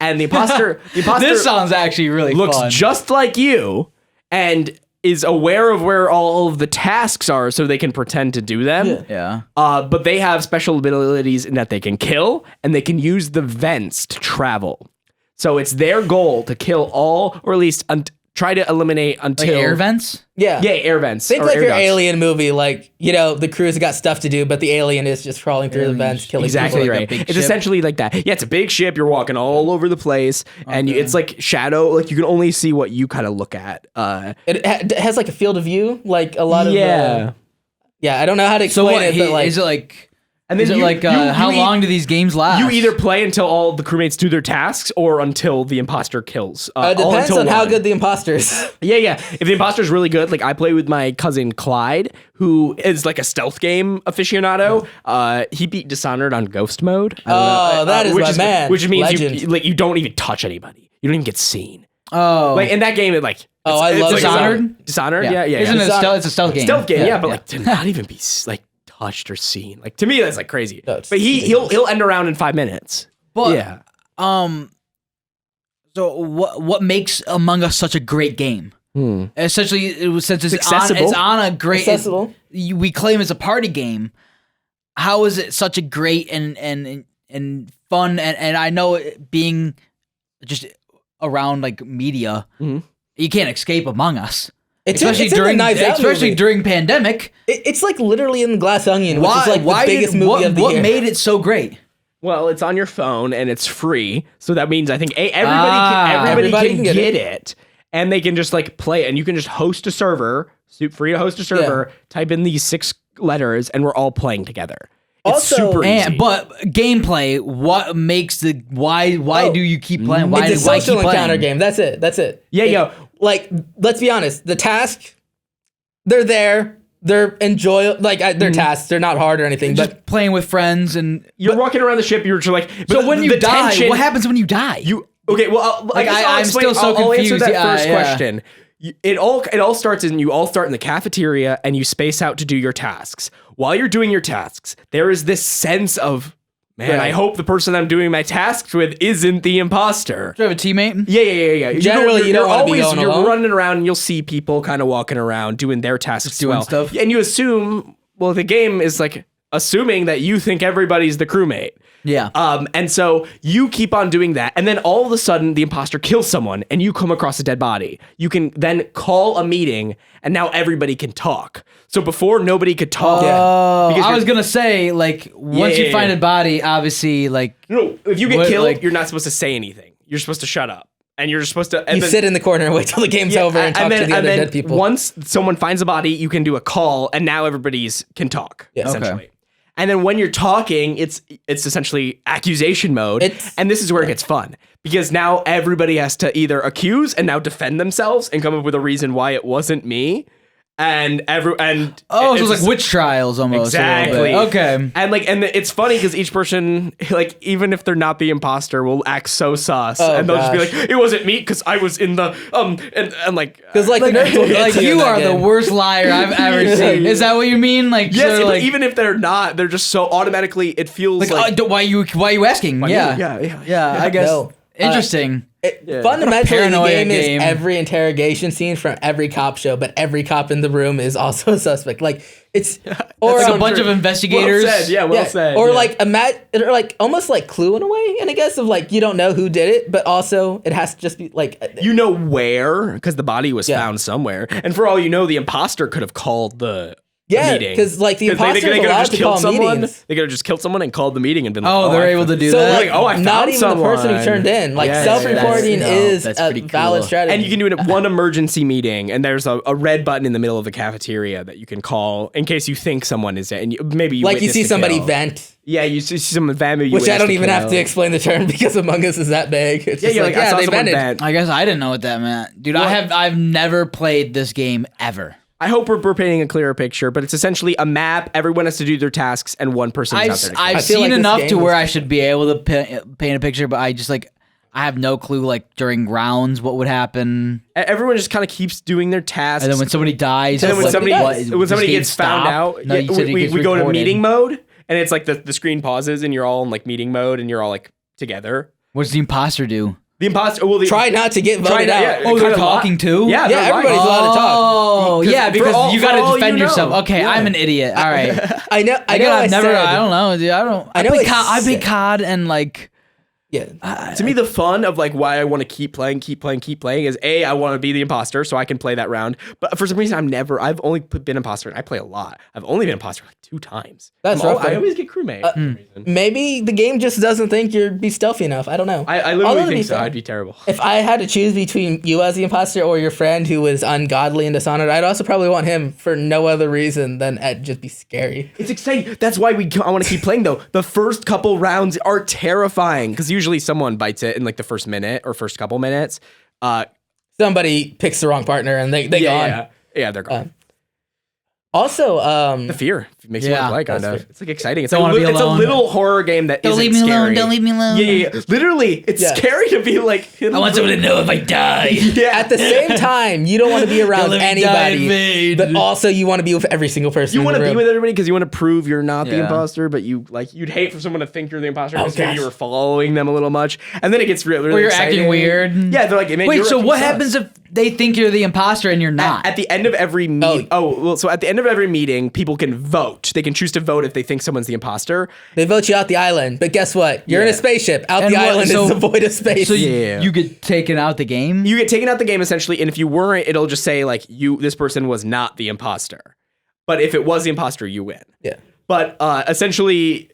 And the imposter This sounds actually really looks fun. just like you and is aware of where all of the tasks are so they can pretend to do them. yeah. But they have special abilities in that they can kill and they can use the vents to travel. So it's their goal to kill all, or at least try to eliminate Like until air vents. Yeah. Yeah, air vents. Think or like air your ducts. alien movie, like, you know, the crew's got stuff to do, but the alien is just crawling through the vents, killing Exactly people. like a right. big It's ship. essentially like that. Yeah, it's a big ship. You're walking all over the place, and it's like shadow. Like you can only see what you kind of look at. It has like a field of view, like a lot of. Yeah. Yeah, I don't know how to So explain what? it, but like. Is it like And Is it you- like you- how you long do these games last? You either play until all the crewmates do their tasks or until the imposter kills. All Depends until on how one. good the imposter is. Yeah. If the imposter's really good, like I play with my cousin Clyde, who is like a stealth game aficionado. He beat Dishonored on Ghost mode. That is which my man. Which means Legend. you don't even touch anybody. You don't even get seen. Oh, Like in that game, I love Dishonored? Dishonored, yeah. Isn't it it's a stealth game? Stealth game, yeah, but like to not even be like touched or seen. Like to me, that's like crazy. That's but he'll end around in 5 minutes. But, Yeah. So what makes Among Us such a great game? Essentially, since it's accessible. on a great, Accessible. we claim it's a party game. How is it such a great and fun? And I know it being just around like media, you can't escape Among Us. Especially during pandemic. It's like literally in the Glass Onion, which is like the biggest movie what, of the what year. made it so great? Well, it's on your phone and it's free, so that means I think everybody can get it, and they can just like play it, and you can just host a server, free to host a server. Type in these 6 letters, and we're all playing together. It's Also- super easy. But gameplay, what makes the why do you keep playing? Why It's a why social keep playing? encounter game. That's it. Yeah. Like, let's be honest. The task, they're there. They're enjoyable. Like, they're tasks. They're not hard or anything. Just But playing with friends and You're walking around the ship. You're just like. so when you the die, tension- what happens when you die? Okay, well, I guess I'll I'm explain. still so I'll answer confused. that first Yeah. question. It all starts in you all start in the cafeteria and you space out to do your tasks. While you're doing your tasks, there is this sense of, man, Right. I hope the person I'm doing my tasks with isn't the imposter. Do you have a teammate? Yeah. Generally, you don't wanna be going you're alone. running around and you'll see people kind of walking around doing their tasks as doing well. stuff. And you assume, well, the game is like assuming that you think everybody's the crewmate. Yeah. And so you keep on doing that, and then all of a sudden the imposter kills someone, and you come across a dead body. You can then call a meeting, and now everybody can talk. So before nobody could talk. because I you're- was gonna say like once you Yeah. find a body, obviously like no, if you get What, killed, like- you're not supposed to say anything. You're supposed to shut up, and you're supposed to. And you then, sit in the corner and wait till the game's over and talk to the other dead people. Once someone finds a body, you can do a call, and now everybody's can talk. Yeah. Essentially. Okay. And then when you're talking, it's essentially accusation mode. And this is where it gets fun because now everybody has to either accuse and now defend themselves and come up with a reason why it wasn't me. So it's like witch trials almost. a little bit. Exactly. Okay. And it's funny because each person, like, even if they're not the imposter, will act so sus, and they'll just be like, "It wasn't me because I was in the and like." Because like the nerds will get Like to in you that are the game. worst liar I've ever seen. Is that what you mean? Like Yes, sort of but like, even if they're not, they're just so automatically. It feels like why you asking? Yeah. yeah. I guess No. interesting. Fundamentally, the paranoia game game. is every interrogation scene from every cop show, but every cop in the room is also a suspect. Like it's or Like um, a bunch of investigators. Well said. Yeah, well said. or yeah. like almost like Clue in a way, and I guess of like you don't know who did it, but also it has to just be like you know where because the body was Yeah. found somewhere, and for all you know, the imposter could have called the meeting. because like the 'Cause they imposter is could have allowed just to killed call someone. meetings. They could have just killed someone and called the meeting and been like, Oh, they're able to do So that. like, I not found even someone. the person who turned in. Like Yes, self-reporting that's- is that's a pretty valid cool. strategy. And you can do it at one emergency meeting, and there's a red button in the middle of the cafeteria that you can call in case you think someone is dead. And maybe you like you witnessed see a somebody kill. vent, Yeah, you see someone vent. maybe you which I witnessed don't a even have kill. to explain the term because Among Us is that big. It's just Yeah, like, I saw they someone vented. vent. I guess I didn't know what that meant, dude. I've never played this game ever. I hope we're painting a clearer picture, but it's essentially a map. Everyone has to do their tasks, and one person is out there. To I've I feel seen like this enough game to where is- I should be able to paint a picture, but I just like I have no clue like during rounds what would happen, Everyone just kind of keeps doing their tasks. and then when somebody dies, And then when what- somebody what- when does somebody game gets found stop? out, No, you said it we gets go to reported. meeting mode, and it's like the screen pauses, and you're all in like meeting mode, and you're all like together. What does the imposter do? The imposter. Well, Try not to get voted out. yeah, Oh, they're kinda talking too? Yeah, Yeah, they're everybody's lying. allowed to talk. Oh, yeah, for because all- you for got all to defend you know. yourself. Okay, Yeah. I'm an idiot. All right. I know. I know. I've never. said, I don't know, dude. I I know play I COD. I play said- COD and like. Yeah. To me, the fun of like why I want to keep playing is I want to be the imposter so I can play that round. But for some reason, I've only been imposter and I play a lot. I've only been imposter like 2 times. That's rough. I always get crewmate. For some reason. Maybe the game just doesn't think you'd be stealthy enough. I don't know. I literally think so. I'd be terrible. If I had to choose between you as the imposter or your friend who was ungodly and dishonored, I'd also probably want him for no other reason than I'd just be scary. It's exciting. That's why I want to keep playing though. The first couple rounds are terrifying because usually someone bites it in like the first minute or first couple minutes. Somebody picks the wrong partner and they gone. Yeah, they're gone. Also, the fear makes you want to play, kind of. It's like exciting. It's Don't wanna be it's a alone. little horror game that Don't isn't leave me scary. alone. Don't leave me alone. Yeah. Literally, it's scary to be like. I want someone to know if I die. Yeah. at the same time, you don't want to be around Don't let me die in anybody, vain. but also you want to be with every single person. You in want the to be room. with everybody because you want to prove you're not the Yeah. imposter, but you'd hate for someone to think you're the imposter because gosh. you were following them a little much, and then it gets really Or you're exciting. acting weird. Yeah, they're like, man, Wait, you're so acting what sus. happens if they think you're the imposter and you're not? At the end of every so at the end of every meeting, people can vote. They can choose to vote if they think someone's the imposter. They vote you out the island, but guess what? You're in a spaceship. Out And the what- island so- is the void of space. So Yeah. you get taken out the game? You get taken out the game essentially, and if you weren't, it'll just say like this person was not the imposter. But if it was the imposter, you win. yeah. But essentially,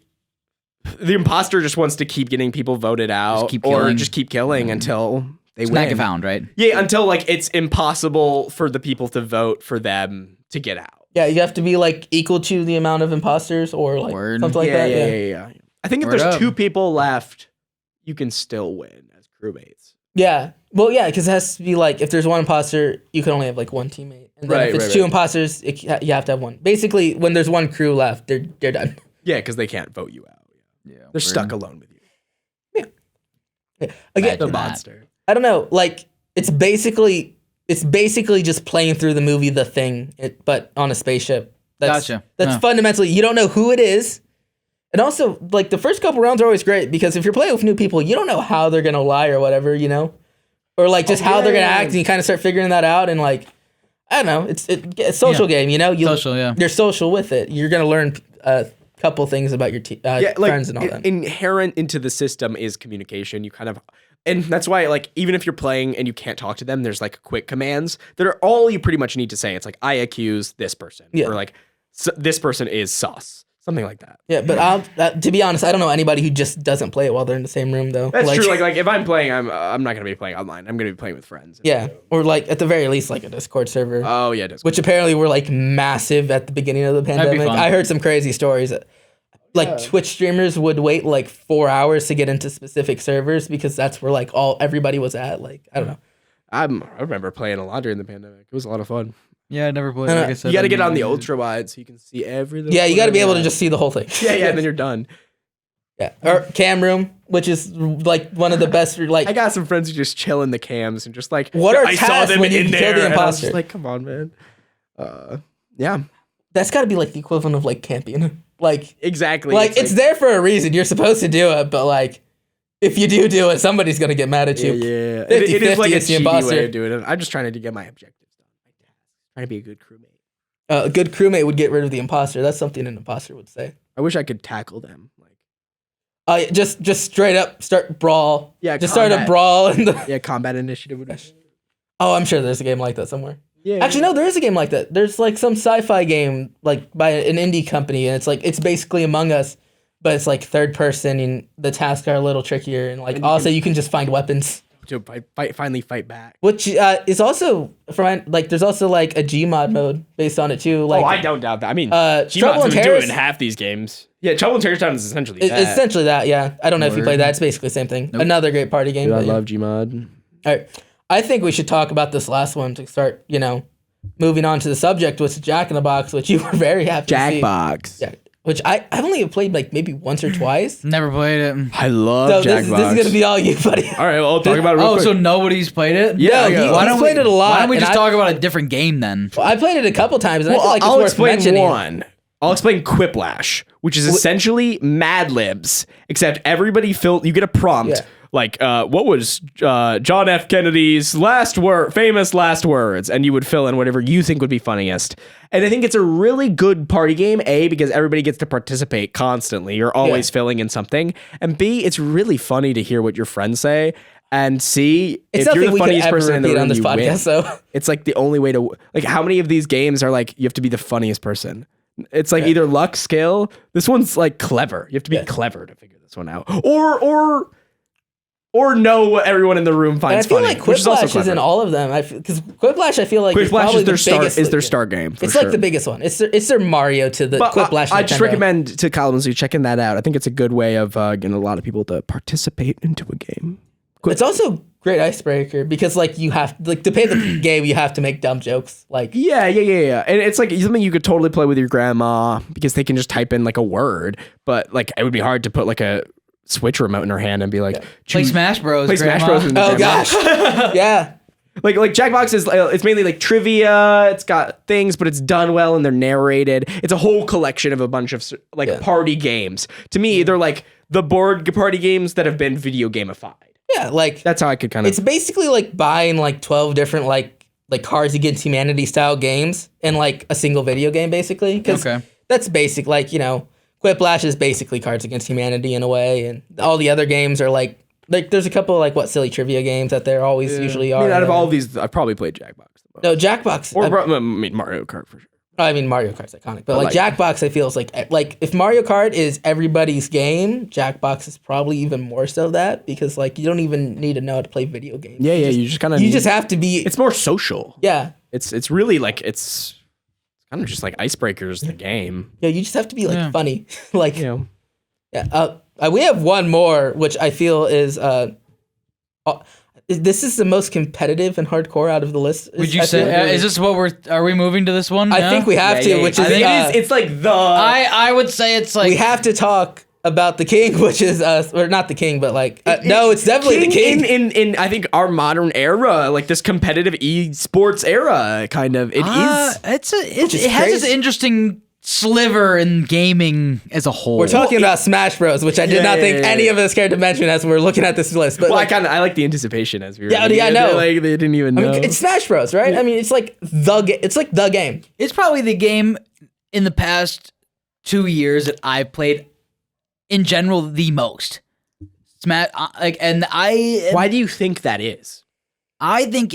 the imposter just wants to keep getting people voted out, keep or killing. just keep killing until they Snack win. and found, right? Yeah, until like it's impossible for the people to vote for them to get out. Yeah, you have to be like equal to the amount of imposters or like Word. something like that. Yeah. I think if Word there's up. 2 people left, you can still win as crewmates. Yeah. Well, yeah, because it has to be like if there's one imposter, you can only have like one teammate, and then if it's 2 imposters, you have to have one. Basically, when there's one crew left, they're done. Yeah, because they can't vote you out. Yeah. They're stuck alone with you. Again, The Monster. I don't know. Like it's basically just playing through the movie The Thing, but on a spaceship. Gotcha. That's fundamentally you don't know who it is, and also like the first couple rounds are always great because if you're playing with new people, you don't know how they're gonna lie or whatever, or like just how they're gonna act, and you kind of start figuring that out. And like I don't know, it's a social game, Social, yeah. You're social with it. You're gonna learn a couple things about your friends and all that. Inherent into the system is communication. You kind of, and that's why like even if you're playing and you can't talk to them, there's like quick commands that are all you pretty much need to say. It's like I accuse this person, or like this person is sus, something like that. Yeah, but to be honest, I don't know anybody who just doesn't play it while they're in the same room though. That's true. Like if I'm playing, I'm not gonna be playing online. I'm gonna be playing with friends. Yeah, or like at the very least, like a Discord server. Oh yeah, Discord. Which apparently were like massive at the beginning of the be pandemic. fun. I heard some crazy stories. Like Twitch streamers would wait like 4 hours to get into specific servers because that's where like everybody was at. Like I don't know. I remember playing a lot during the pandemic. It was a lot of fun. Yeah, I never played. Like I said, You got to get on the ultra wide so you can see everything. Yeah, you got to be able to just see the whole thing. Yeah, and then you're done. Yeah, or cam room, which is like one of the best. Like I got some friends who just chill in the cams and just like What are I saw tasks them when you in kill there. the And I was imposter? just like, come on, man. Yeah, that's got to be like the equivalent of like camping. Like exactly. Like it's there for a reason. You're supposed to do it, but like if you do it, somebody's gonna get mad at you. Yeah. 50-50, It is like a it's the cheaty imposter. way of doing it. I'm just trying to get my objectives done. Trying to be a good crewmate. A good crewmate would get rid of the imposter. That's something an imposter would say. I wish I could tackle them. Like Just straight up start brawl. Yeah, just start a combat. brawl in the. yeah, combat initiative would be. Oh, I'm sure there's a game like that somewhere. Yeah. Actually, no, there is a game like that. There's like some sci-fi game like by an indie company, and it's basically Among Us, but it's like third person, and the tasks are a little trickier, and like also you can just find weapons. To finally fight back. Which is also from like there's also like a Gmod mode based on it too. Like I don't doubt that. I mean, Trouble Gmod's in been Paris- doing half these games. Yeah, Trouble in Terrortown is essentially it's that. essentially that. Yeah, I don't know if you played that. It's basically the same thing. Another great party game. Dude, I but yeah. love Gmod. All right, I think we should talk about this last one to start. Moving on to the subject, which is Jack in the Box, which you were very happy to see. Jackbox. Yeah, which I've only played like maybe once or twice. Never played it. I love So Jackbox. this is gonna be all you, buddy. All right, well, I'll talk about it real Oh, quick. so nobody's played it? Yeah, He's played it a lot. Why don't we and just talk about a different game then? I played it a couple times, and I Well, feel like I'll it's worth explain mentioning. one. I'll explain Quiplash, which is essentially Mad Libs, except everybody you get a prompt like, what was John F. Kennedy's famous last words? And you would fill in whatever you think would be funniest. And I think it's a really good party game, A, because everybody gets to participate constantly. You're always filling in something. And B, it's really funny to hear what your friends say. And C, It's if you're nothing the we could funniest ever person in the repeat room, on this you podcast, win. so. It's like the only way to, like, how many of these games are like, you have to be the funniest person? It's like either luck, skill. This one's like clever. You have to be clever to figure this one out. Or know what everyone in the room And finds I feel funny, like which is also Quiplash is in clever. all of them. Because Quiplash, I feel like is Quiplash probably is their the star. biggest. Is their star game? For It's sure. like the biggest one. It's their Mario to the But Quiplash. I just Nintendo. recommend to Kalamazoo checking that out. I think it's a good way of getting a lot of people to participate into a game. It's also great icebreaker because like you have like to play the game, you have to make dumb jokes. Like Yeah. And it's like something you could totally play with your grandma because they can just type in like a word, but like it would be hard to put like a Switch remote in her hand and be like, Play Smash Bros. Play Grandma. Smash Bros. With oh grandma. gosh, yeah. Like JukeBox is it's mainly like trivia. It's got things, but it's done well and they're narrated. It's a whole collection of a bunch of like party games. To me, they're like the board party games that have been video gamified. Yeah, like That's how I could kind of. it's basically like buying like 12 different like Cards Against Humanity style games in like a single video game, basically. Because that's basic. Like Quiplash is basically Cards Against Humanity in a way, and all the other games are like there's a couple like silly trivia games that there always usually are. I mean, out of all of these, I've probably played JukeBox. No, Jackbox. I mean Mario Kart for sure. I mean, Mario Kart's iconic, but like Jackbox, I feel is like if Mario Kart is everybody's game, Jackbox is probably even more so that because like you don't even need to know how to play video games. Yeah, you just kind of. You just have to be. It's more social. Yeah. It's really like it's kind of just like icebreakers the game. Yeah, you just have to be like funny, like Yeah. We have one more, which I feel is this is the most competitive and hardcore out of the list. Would you I say? feel. Is this what are we moving to this one? I think we have to, which is I think it is. It's like the. I would say it's like we have to talk about the king, which is or not the king, but like no, it's definitely the king. In I think our modern era, like this competitive esports era, kind of it is. It has this interesting sliver in gaming as a whole. We're talking about Smash Bros, which I did not think any of us cared to mention as we're looking at this list. But Well, I like the anticipation as we were. Yeah, I know. Like they didn't even know. I mean, it's Smash Bros, right? I mean, it's like the game. It's probably the game in the past 2 years that I played in general the most. Smash, Why do you think that is? I think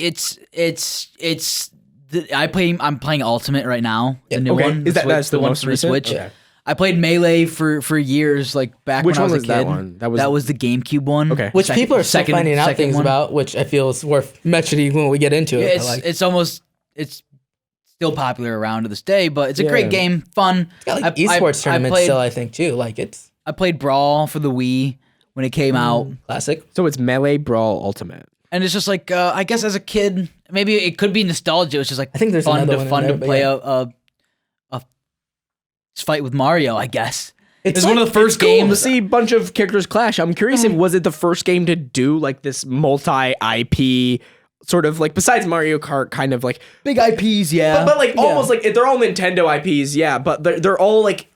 I'm playing Ultimate right now. The new one. That's the one most for the recent? Switch. Okay. I played Melee for years, like back Which when I one was was a kid. that one? That was the GameCube one. Okay. Which people are still finding out second things one. about, which I feel is worth mentioning when we get into Yeah, it. it's still popular around to this day, but it's a great game, fun. It's got like esports tournaments still, I think, too. Like it's I played Brawl for the Wii when it came out. classic. So it's Melee Brawl Ultimate. And it's just like I guess as a kid, maybe it could be nostalgia. It's just like I think there's fun another one in there, to but play yeah. a fight with Mario. I guess It's one of the first Cool to games. see a bunch of characters clash. I'm curious if was it the first game to do like this multi IP sort of like besides Mario Kart kind of like Big IPs, yeah. but like almost like they're all Nintendo IPs, yeah, but they're all like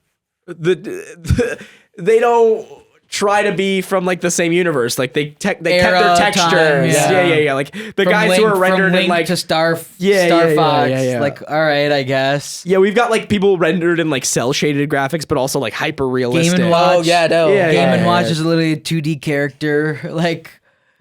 they don't try to be from like the same universe. Like they kept their Era, textures. time, Yeah. Like the guys who are rendered Link in like to Star Fox. Yeah. Like all right, I guess. yeah, we've got like people rendered in like cell shaded graphics, but also like hyper realistic. Game and Watch. Oh yeah, no. Yeah, Game and yeah. Watch is literally a 2D character. Like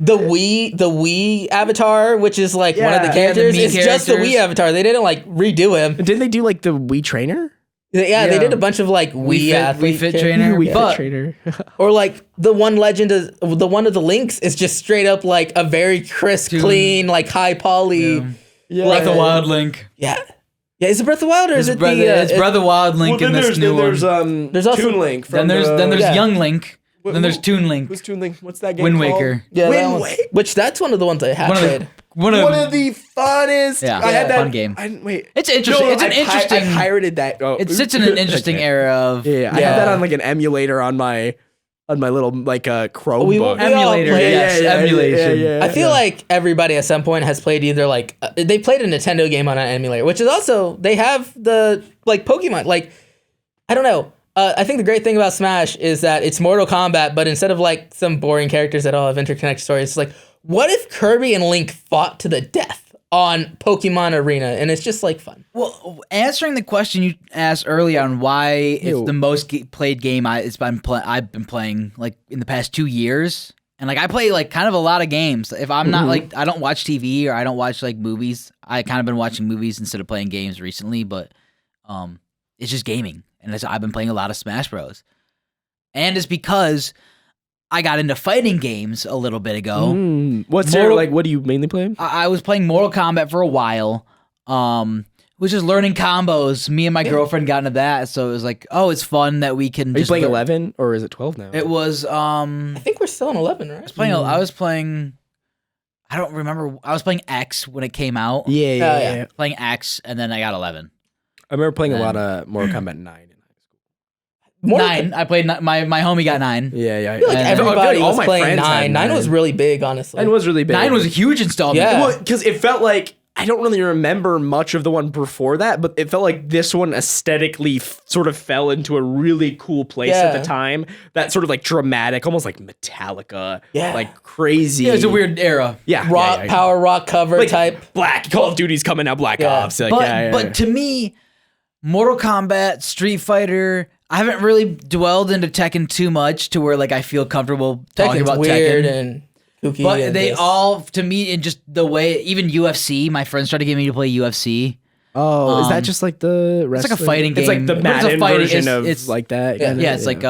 The Wii avatar, which is like one of the Yeah, characters, the Mii it's just the characters. Wii avatar. They didn't like redo him. Didn't they do like the Wii Trainer? Yeah, they did a bunch of like Wii Wii Fit characters. trainer. Wii Fit But- Trainer. Or like the one of the links is just straight up like a very crisp, clean, like high poly. Yeah. Breath of Wild Link. Yeah. Yeah, is it Breath of the Wild or is it It's Breath of Wild Link in this new one. there's also- Toon Link. From Then there's Yeah. Young Link. Then there's Toon Link. Who's Toon Link? What's that game Wind called? Waker. Yeah, that Wind one- Waker. which that's one of the ones I have One played. of one of the funnest. Yeah, I had that fun game. Wait, It's interesting. No, It's an I interesting. pirated that. Oh, It sits in an interesting Okay. era of Yeah, I had that on like an emulator on my little like Chromebook. We all emulator. played- Yes, emulation. I feel like everybody at some point has played either like they played a Nintendo game on an emulator, which is also they have the like Pokemon. Like I don't know. I think the great thing about Smash is that it's Mortal Kombat, but instead of like some boring characters that all have interconnected stories, it's like, what if Kirby and Link fought to the death on Pokemon Arena? And it's just like fun. Well, answering the question you asked earlier on why it's the most played game I've been playing like in the past 2 years, and like I play like kind of a lot of games. If I'm not like I don't watch TV or I don't watch like movies, I kind of been watching movies instead of playing games recently. But it's just gaming, and I've been playing a lot of Smash Bros. And it's because I got into fighting games a little bit ago. What's your, like, what do you mainly play? I was playing Mortal Kombat for a while. Was just learning combos. Me and my girlfriend got into that, so it was like, oh, it's fun that we can. Are you playing 11 or is it 12 now? It was. I think we're still on 11, right? I was playing. I don't remember. I was playing X when it came out. Yeah. Playing X, and then I got 11. I remember playing a lot of Mortal Kombat 9 in high school. 9. I played my homie got 9. Yeah. I feel like everybody was playing 9. 9 was really big, honestly. 9 was really big. 9 was a huge installment. Yeah. Because it felt like, I don't really remember much of the one before that, but it felt like this one aesthetically sort of fell into a really cool place at the time. That sort of like dramatic, almost like Metallica, like crazy. Yeah, it's a weird era. Yeah. Power rock cover like type. Black Call of Duty's coming out, Black Ops. Like, but to me, Mortal Kombat, Street Fighter, I haven't really dwelled into Tekken too much to where like I feel comfortable talking about weird Tekken. And kooky. But and they all, to me, in just the way, even UFC, my friends tried to get me to play UFC. Oh, is that just like the wrestling? It's like a fighting game. It's like the Madden version of it's like that. Yeah, it's like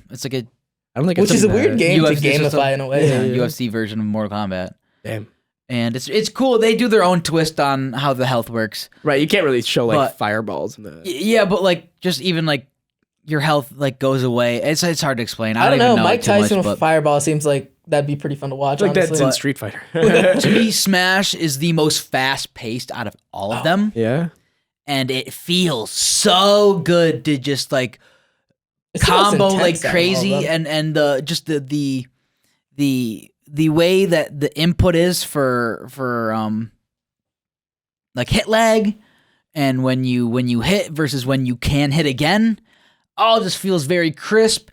it's like a I don't think which is a weird game UFC, to gamify in a way. UFC version of Mortal Kombat. Damn. And it's cool. They do their own twist on how the health works. Right, you can't really show like But- fireballs in the. Yeah, but like just even like your health like goes away. It's hard to explain. I don't even know. Mike it too much, Tyson with but Fireball seems like that'd be pretty fun to watch. Like honestly. that's in Street Fighter. to me, Smash is the most fast paced out of all of them. Yeah. And it feels so good to just like It's the most combo intense like out of all crazy of them. and the just the way that the input is for like hit lag and when you hit versus when you can hit again, all just feels very crisp.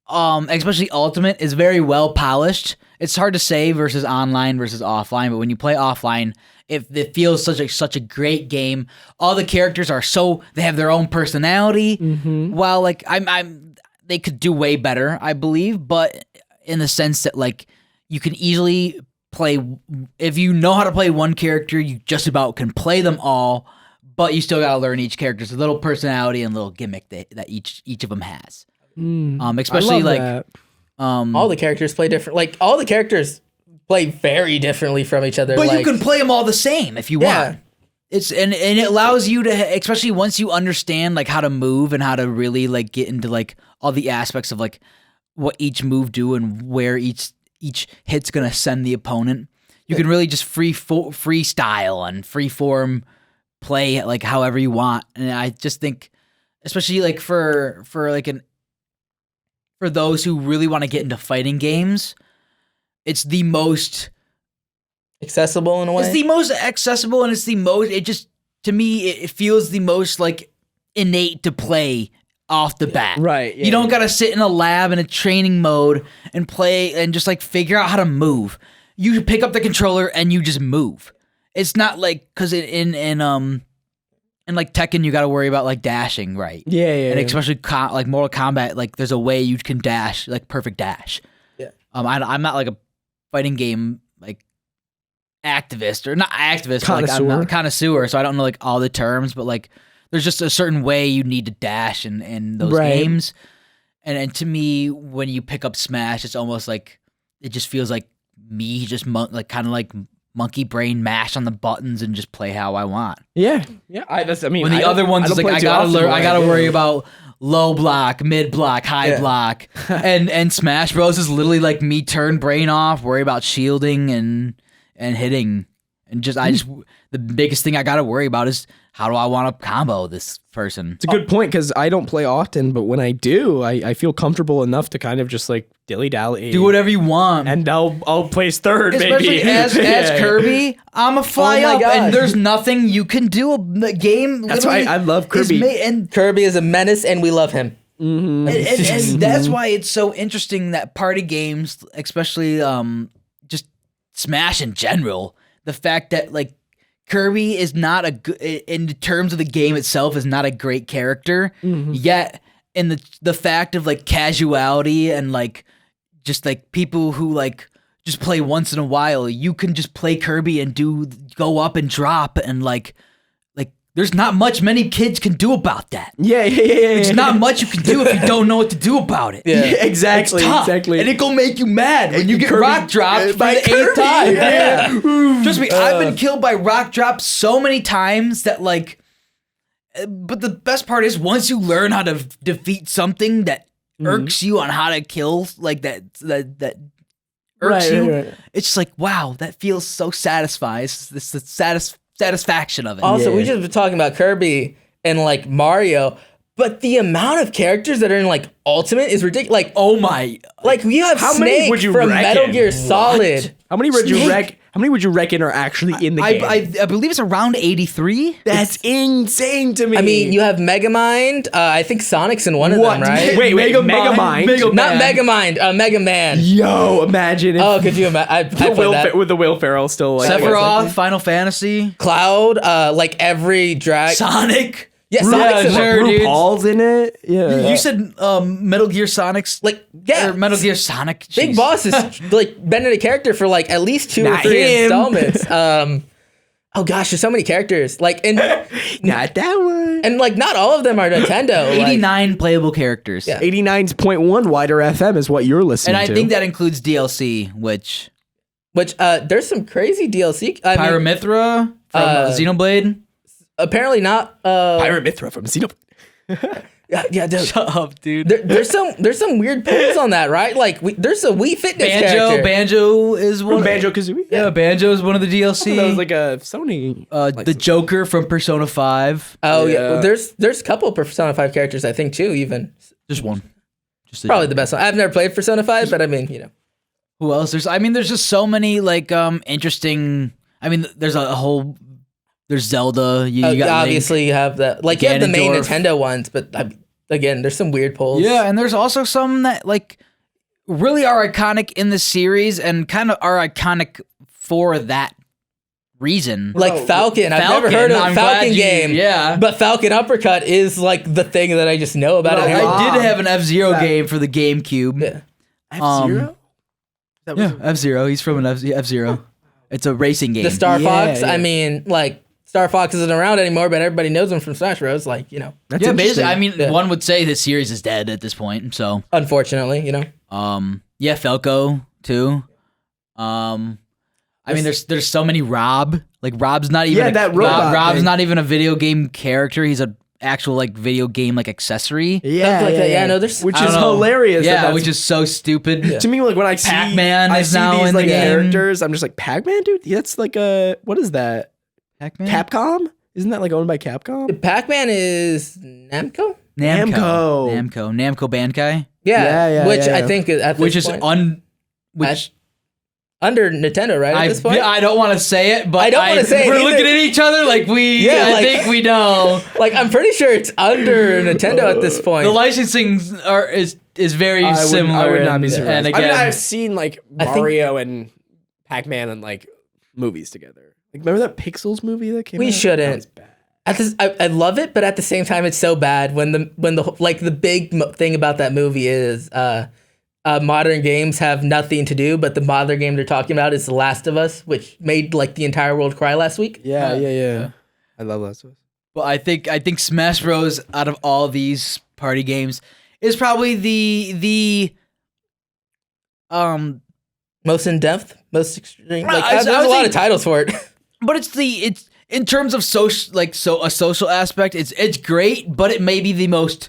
Especially Ultimate is very well polished. It's hard to say versus online versus offline, but when you play offline, it feels such a great game. All the characters are they have their own personality. While like they could do way better, I believe, but in the sense that like you can easily play if you know how to play one character, you just about can play them all, but you still gotta learn each character's little personality and little gimmick that each of them has. Especially like that. all the characters play different. Like all the characters play very differently from each other. but like, you can play them all the same if you Yeah. want. It's and it allows you to, especially once you understand like how to move and how to really like get into like all the aspects of like what each move do and where each hit's gonna send the opponent. You can really just freestyle and freeform play like however you want. And I just think, especially like for those who really want to get into fighting games, it's the most accessible in a way. It's the most accessible, and it's the most. It just to me, it feels the most like innate to play off the bat. Right. You don't gotta sit in a lab in a training mode and play and just like figure out how to move. You pick up the controller and you just move. It's not like because in like Tekken, you got to worry about like dashing, right? Yeah. And especially like Mortal Kombat, like there's a way you can dash, like perfect dash. Yeah. I'm not like a fighting game like activist or not activist, but, like I'm Connoisseur. not a connoisseur, so I don't know like all the terms, but like there's just a certain way you need to dash in those Right. games. And to me, when you pick up Smash, it's almost like it just feels like me just like kind of like monkey brain mash on the buttons and just play how I want. Yeah. I mean, When the other ones is like I gotta worry about low block, mid block, high block, and Smash Bros is literally like me turn brain off, worry about shielding and hitting, and just the biggest thing I gotta worry about is how do I want to combo this person. It's a good point because I don't play often, but when I do, I feel comfortable enough to kind of just like dilly-dally. Do whatever you want. And I'll place third, Especially maybe. as Kirby, I'm a fly my up, gosh. and there's nothing you can do. The game. That's why I love Kirby. And Kirby is a menace, and we love him. And that's why it's so interesting that party games, especially just Smash in general, the fact that like Kirby is not a good, in terms of the game itself, is not a great character, yet in the fact of like casuality and like just like people who like just play once in a while, you can just play Kirby and go up and drop and like there's not much many kids can do about that. Yeah. There's not much you can do if you don't know what to do about it. Yeah, exactly. It's tough. Exactly. And it gonna make you mad when you get Kirby- rock dropped for by the eighth Kirby, time. yeah. Trust me, I've been killed by rock drops so many times that like. But the best part is once you learn how to defeat something that irks you on how to kill, like that irks you, it's just like wow, that feels so satisfying. It's this the satisfaction of it. Also, we just been talking about Kirby and like Mario, but the amount of characters that are in like Ultimate is ridiculous. Like, oh my, like you have How many Snake would you from reckon? Metal Gear Solid. How many would you Snake. reckon? How many would you reckon are actually in the game? I believe it's around 83. That's insane to me. I mean, you have Megamind. I think Sonic's in one of What? them, right? Wait, Megamind? Not Megamind. Mega Man. Yo, imagine if Oh, could you imagine? I played that. with the Will Ferrell still like Sephiroth, Final Fantasy, Cloud. Like every drag. Sonic. Yeah, Sonic's in sure, one. dude. RuPaul's in it. Yeah. You said Metal Gear Sonic's Like, yeah. or Metal Gear Sonic. Big Jeez. Boss is like been in a character for like at least 2 or Not 3 him. installments. Oh gosh, there's so many characters. Like and Not that one. and like not all of them are Nintendo. Like, 89 playable characters. Yeah. 89.1 wider FM is what you're listening And I to. think that includes DLC, which which there's some crazy DLC. I mean, Pyramithra from Xenoblade. apparently not. Pirate Mithra from Xenoblade. Yeah, dude. Shut up, dude. There's some weird pulls on that, right? Like there's a Wii Fitness character. Banjo is one. Banjo Kazooie. Yeah, Banjo is one of the DLC. That was like a Sony. The Joker from Persona 5. Oh yeah, Yeah. Well, there's a couple of Persona 5 characters I think too. Even Just one. Just probably the best one. I've never played Persona 5, but I mean, you know. Who else? There's just so many like interesting. I mean, there's a whole. There's Zelda. You got obviously you have the you have the main Ganondorf. Nintendo ones, but again, there's some weird pulls. Yeah, and there's also some that like really are iconic in the series and kind of are iconic for that reason. Like Falcon. I've never heard of a I'm glad Falcon you- game. yeah. But Falcon Uppercut is like the thing that I just know about it. I did have an F-Zero game for the GameCube. Yeah. F-Zero? Yeah, F-Zero. He's from an F-Zero. It's a racing game. The Star Fox. yeah. I mean, like Star Fox isn't around anymore, but everybody knows him from Smash Bros. Like, you know, That's yeah, basically. interesting. I mean, one would say this series is dead at this point. So, unfortunately, you know. yeah, Falco too. I mean, there's so many Rob. Like Rob's not even Yeah, that robot Rob's thing. not even a video game character. He's a actual like video game like accessory. Yeah, like that. Yeah, no, there's- which I is don't know. hilarious. Yeah, that's- which is so stupid. to me, like when I see Pac-Man I is see now these in the like game. characters, I'm just like Pac-Man, dude. That's like what is that? Pac-Man? Capcom? Isn't that like owned by Capcom? Pac-Man is Namco? Namco Bandai, Yeah, which yeah. I think at this which is point, under Nintendo, right? At this point, I don't want to say it, but I don't wanna say it we're either. looking at each other like we. Yeah, I like- think we know. like I'm pretty sure it's under Nintendo at this point. The licensing is very similar. I would not be and- surprised. And I again, mean, I've seen like I think- Mario and Pac-Man and like movies together. Like, remember that Pixels movie that came out? We shouldn't. That was bad. At this, I love it, but at the same time, it's so bad when the like the big thing about that movie is modern games have nothing to do, but the modern game they're talking about is The Last of Us, which made like the entire world cry last week. Yeah. I love Last of Us. but I think Smash Bros. Out of all these party games is probably the Most in depth, most extreme. Like I there's a would lot say- of titles for it. but it's in terms of a social aspect, it's great, but it may be the most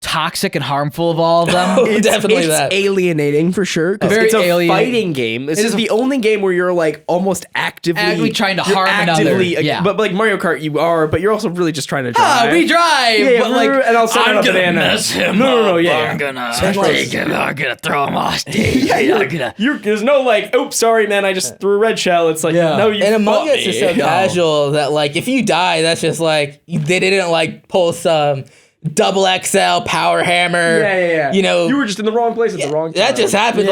toxic and harmful of all of them. Definitely it's that. alienating for sure. 'cause Very it's a alienating. fighting game. This It is is a- the only game where you're like almost actively trying to you're harm another. Yeah. But like Mario Kart, you are, but you're also really just trying to drive. We drive, Yeah, but like and I'll send I'm out a gonna banana. mess him No, up. yeah. I'm gonna take him. I'm gonna throw him off stage. There's no like, oops, sorry, man, I just threw a red shell. It's like, Yeah. no, you And Among fought Us is me. so casual that like if you die, that's just like they didn't like pull some double XL power hammer. Yeah. You know, you were just in the wrong place at the wrong time. that just happened.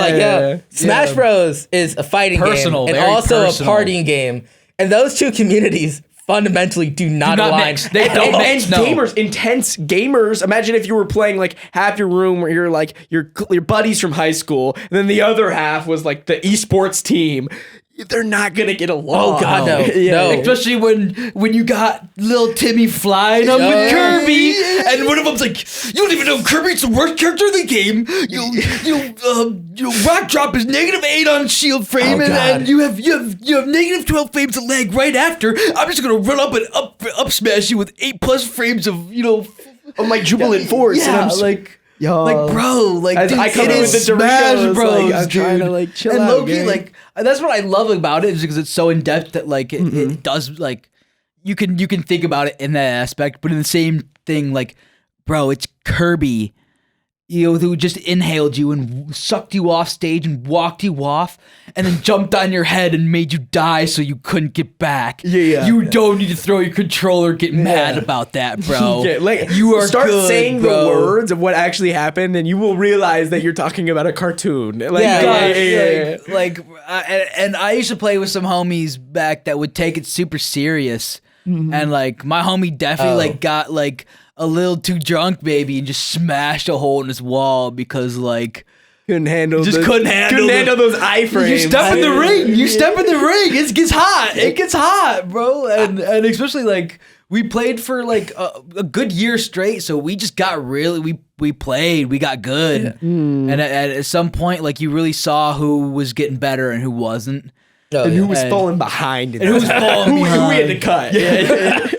Smash Bros is a fighting Personal, game and very also personal. a partying game, and those two communities fundamentally do not align. mix. They at don't all. mix. And No. gamers, intense gamers. Imagine if you were playing like half your room where you're like your buddies from high school, and then the other half was like the esports team. They're not gonna get along. Oh God, no. Yeah. No. Especially when you got little Timmy flying up with Kirby, and one of them's like, "You don't even know Kirby's the worst character in the game. You Rock Drop is -8 on shield frame, and you have -12 frames of lag right after. I'm just gonna run up and up smash you with 8+ frames of Oh, my jubilant force. and I'm just, bro, As dude, I come it in is with the Smash Doritos, Bros, like, I'm trying to, dude. like, chill and out, low-key, gang. like that's what I love about it is because it's so in depth that like it does like you can think about it in that aspect, but in the same thing, like, bro, it's Kirby, who just inhaled you and sucked you off stage and walked you off, and then jumped on your head and made you die so you couldn't get back. Yeah. You don't need to throw your controller. Get mad about that, bro. Yeah, like you are start good, saying bro. the words of what actually happened, and you will realize that you're talking about a cartoon. Like, And I used to play with some homies back that would take it super serious, and like my homie definitely like got like a little too drunk, baby, and just smashed a hole in his wall because like couldn't handle couldn't handle those iframes. you step in the ring. You step in the ring. It gets hot. It gets hot, bro. And especially like we played for like a good year straight, so we just got really we played. We got good, and at some point, like you really saw who was getting better and who wasn't. and who was falling behind. And who was falling who we had to behind. cut.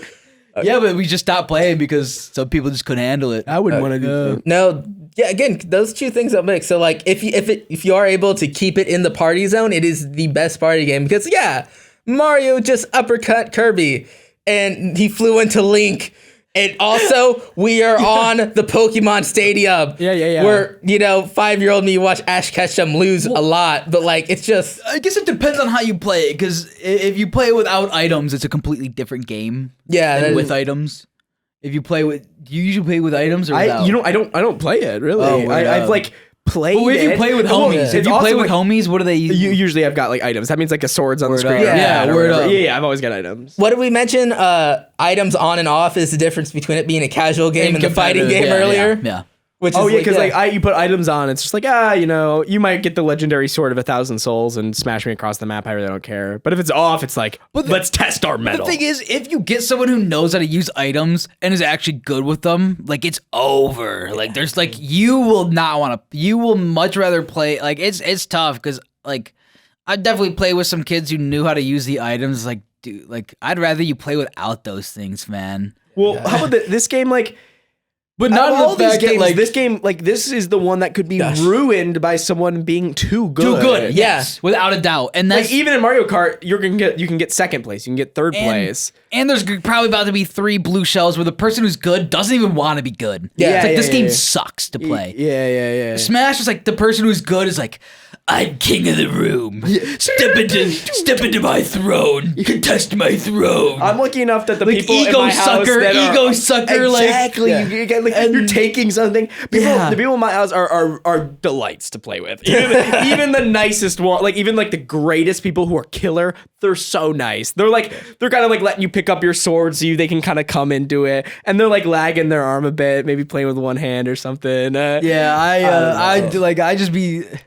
Yeah, but we just stopped playing because some people just couldn't handle it. I wouldn't want to do that. No, yeah. Again, those two things don't mix. So like, if you are able to keep it in the party zone, it is the best party game because Mario just uppercut Kirby and he flew into Link. And also, we are on the Pokemon Stadium. Yeah. Where 5-year-old me watch Ash Ketchum lose a lot, but like it's just. I guess it depends on how you play it, because if you play it without items, it's a completely different game. Yeah, than with items. If you play with, do you usually play with items or without? I don't play it really. Oh, right. I've like played. But if you it. play with Well, homies, if it's you play also, with homies, what do they use? Usually I've got like items. That means like a sword's on the Word screen. up. Yeah, or word whatever. up. Yeah, I've always got items. What did we mention? Items on and off is the difference between it being a casual game and the fighting game earlier. Yeah. Which Oh is yeah, because you put items on, it's just like you might get the legendary sword of 1,000 souls and smash me across the map. I really don't care. But if it's off, it's like let's test our metal. The thing is, if you get someone who knows how to use items and is actually good with them, like it's over. Like there's like you will much rather play. Like it's tough because like I definitely play with some kids who knew how to use the items. Like dude, like I'd rather you play without those things, man. Well, how about this game? Like, But out not of all the these fact games, that this is the one that could be ruined by someone being too good. too good. Yes, without a doubt. And that's Like even in Mario Kart, you can get second place, you can get third place. And there's probably about to be 3 blue shells where the person who's good doesn't even want to be good. Yeah, It's like yeah, this yeah, game yeah. sucks to play. Yeah. Smash is like the person who's good is like, I'm king of the room. Step into my throne. Contest my throne. I'm lucky enough that the Like people in ego my house sucker, that are, ego sucker, like- exactly. Yeah. You get like you're taking something. The people in my house are delights to play with. Even the nicest one, like even like the greatest people who are killer, they're so nice. They're kind of like letting you pick up your sword so they can kind of come into it, and they're like lagging their arm a bit, maybe playing with one hand or something. Yeah,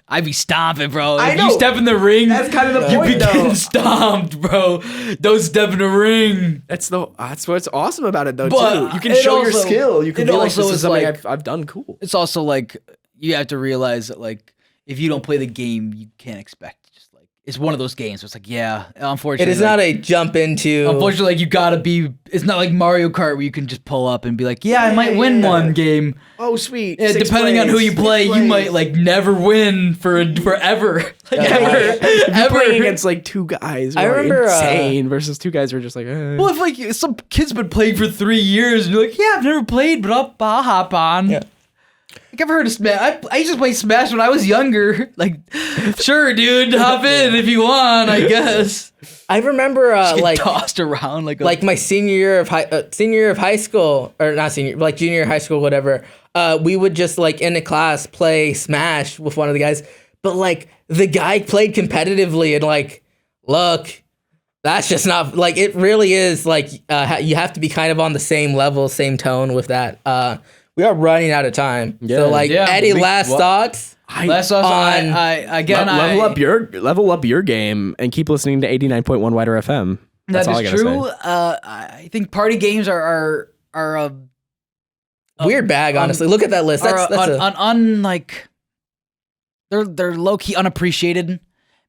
I'd be stomping, bro. I If know. you step in the ring, That's kind of the you point, be though. getting stomped, bro. Don't step in the ring. That's what's awesome about it though But too. You can it show your also- skill. You can it be like, also this is is something like- I've done cool. It's also like you have to realize that like if you don't play the game, you can't expect just like it's one of those games where it's like unfortunately It is not a jump into. unfortunately like you gotta be. It's not like Mario Kart where you can just pull up and be like, I might win one game. Oh sweet. Yeah, depending on who you play, you might like never win forever. Like ever. playing against like two guys who I are remember, insane versus two guys who are just like Well, if like some kid's been playing for 3 years, and you're like, I've never played, but I'll hop on. Yeah. Like, I've heard of Smash. I used to play Smash when I was younger. Like, sure, dude, hop in if you want, I guess. I remember like tossed around like my senior year of high school, or not senior, like junior year of high school, whatever. We would just like in a class play Smash with one of the guys, but like the guy played competitively and like, look, that's just not like it really is like you have to be kind of on the same level, same tone with that. We are running out of time. Yeah. So like Eddie, last thoughts. Level up your game and keep listening to 89.1 Wider FM. That's all I gotta true. say. I think party games are a Weird bag, honestly. Look at that list. That's they're low key unappreciated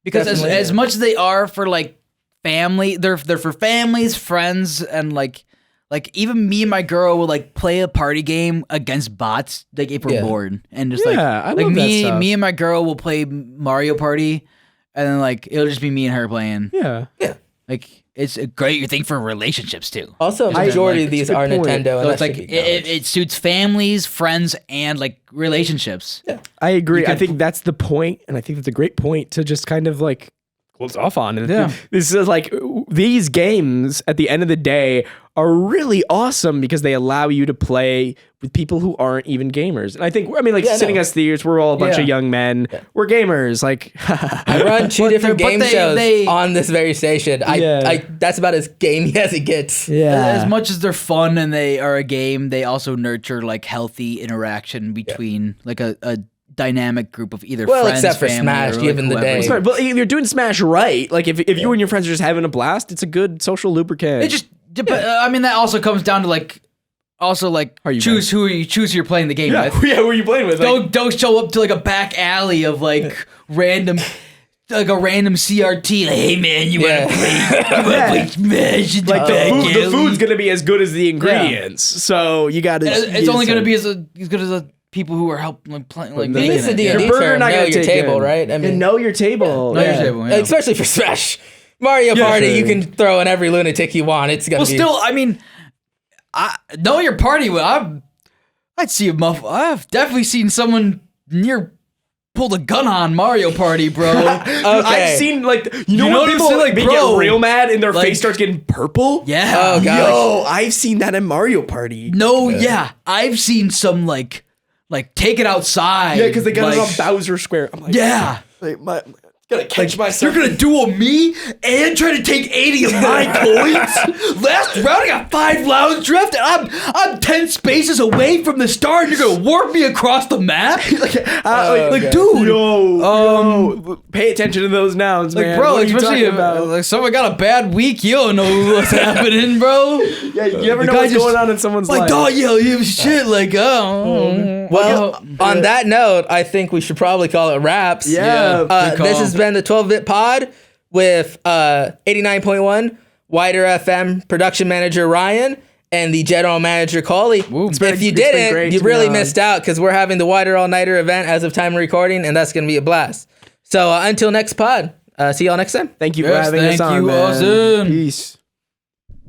because Definitely, as much as they are for like family, they're for families, friends, and like even me and my girl will like play a party game against bots like if we're bored and just I love me that stuff. me and my girl will play Mario Party and then like it'll just be me and her playing. Yeah. Like it's a great thing for relationships too. also majority of these it's a are good point. Nintendo. So And it's like it suits families, friends, and like relationships. Yeah. I agree. I think that's the point, and I think that's a great point to just kind of like close off on. And this is like these games at the end of the day are really awesome because they allow you to play with people who aren't even gamers. And I think, sitting as theaters, we're all a bunch of young men. Yeah. We're gamers. Like I run two different game shows on this very station. I that's about as gamey as it gets. Yeah. As much as they're fun and they are a game, they also nurture like healthy interaction between like a dynamic group of either friends, except for family, Smash, or, given the day. But if you're doing Smash right, like if you and your friends are just having a blast, it's a good social lubricant. It just I mean that also comes down to like choose who you're playing the game with. Yeah, who are you playing with? Don't show up to like a back alley of like random CRT. Like, hey man, you wanna play Smash? Like the food's gonna be as good as the ingredients, so you gotta. It's only gonna be as good as the people who are helping like playing like making It's the it. D&D Your burger term, not know gonna your take table, in. right? I mean, know your table. Know your table, yeah. especially for Smash. Mario Party, sure. you can throw in every lunatic you want. It's gonna be Still, I mean, I know your party. I'd see a muff. I've definitely seen someone near pull the gun on Mario Party, bro. Okay. I've seen like you know when people like, get real mad and their face starts getting purple. Yeah. Oh gosh. Yo, I've seen that in Mario Party. No, yeah. I've seen some like take it outside. Yeah, because they got like, it on Bowser Square. I'm like, yeah. like, gotta catch myself. You're gonna duel me and try to take 80 of my coins? Last round I got 5 rounds left and I'm 10 spaces away from the star and you're gonna warp me across the map? Dude. Yo, pay attention to those nouns, Like, man. bro, What are you especially talking about? like someone got a bad week, you don't know what's happening, bro. Yeah, you never know what's going on in someone's life. Like, dog, you shit, like, Well, on that note, I think we should probably call it wraps. Yeah. This has been the 12-Bit Pod with 89.1 Wider FM production manager Ryan and the general manager Cully. If you didn't, you really missed out because we're having the WIDRallNIDR event as of time of recording, and that's going to be a blast. So until next pod, see y'all next time. Thank you for having us on, man. Awesome. Peace.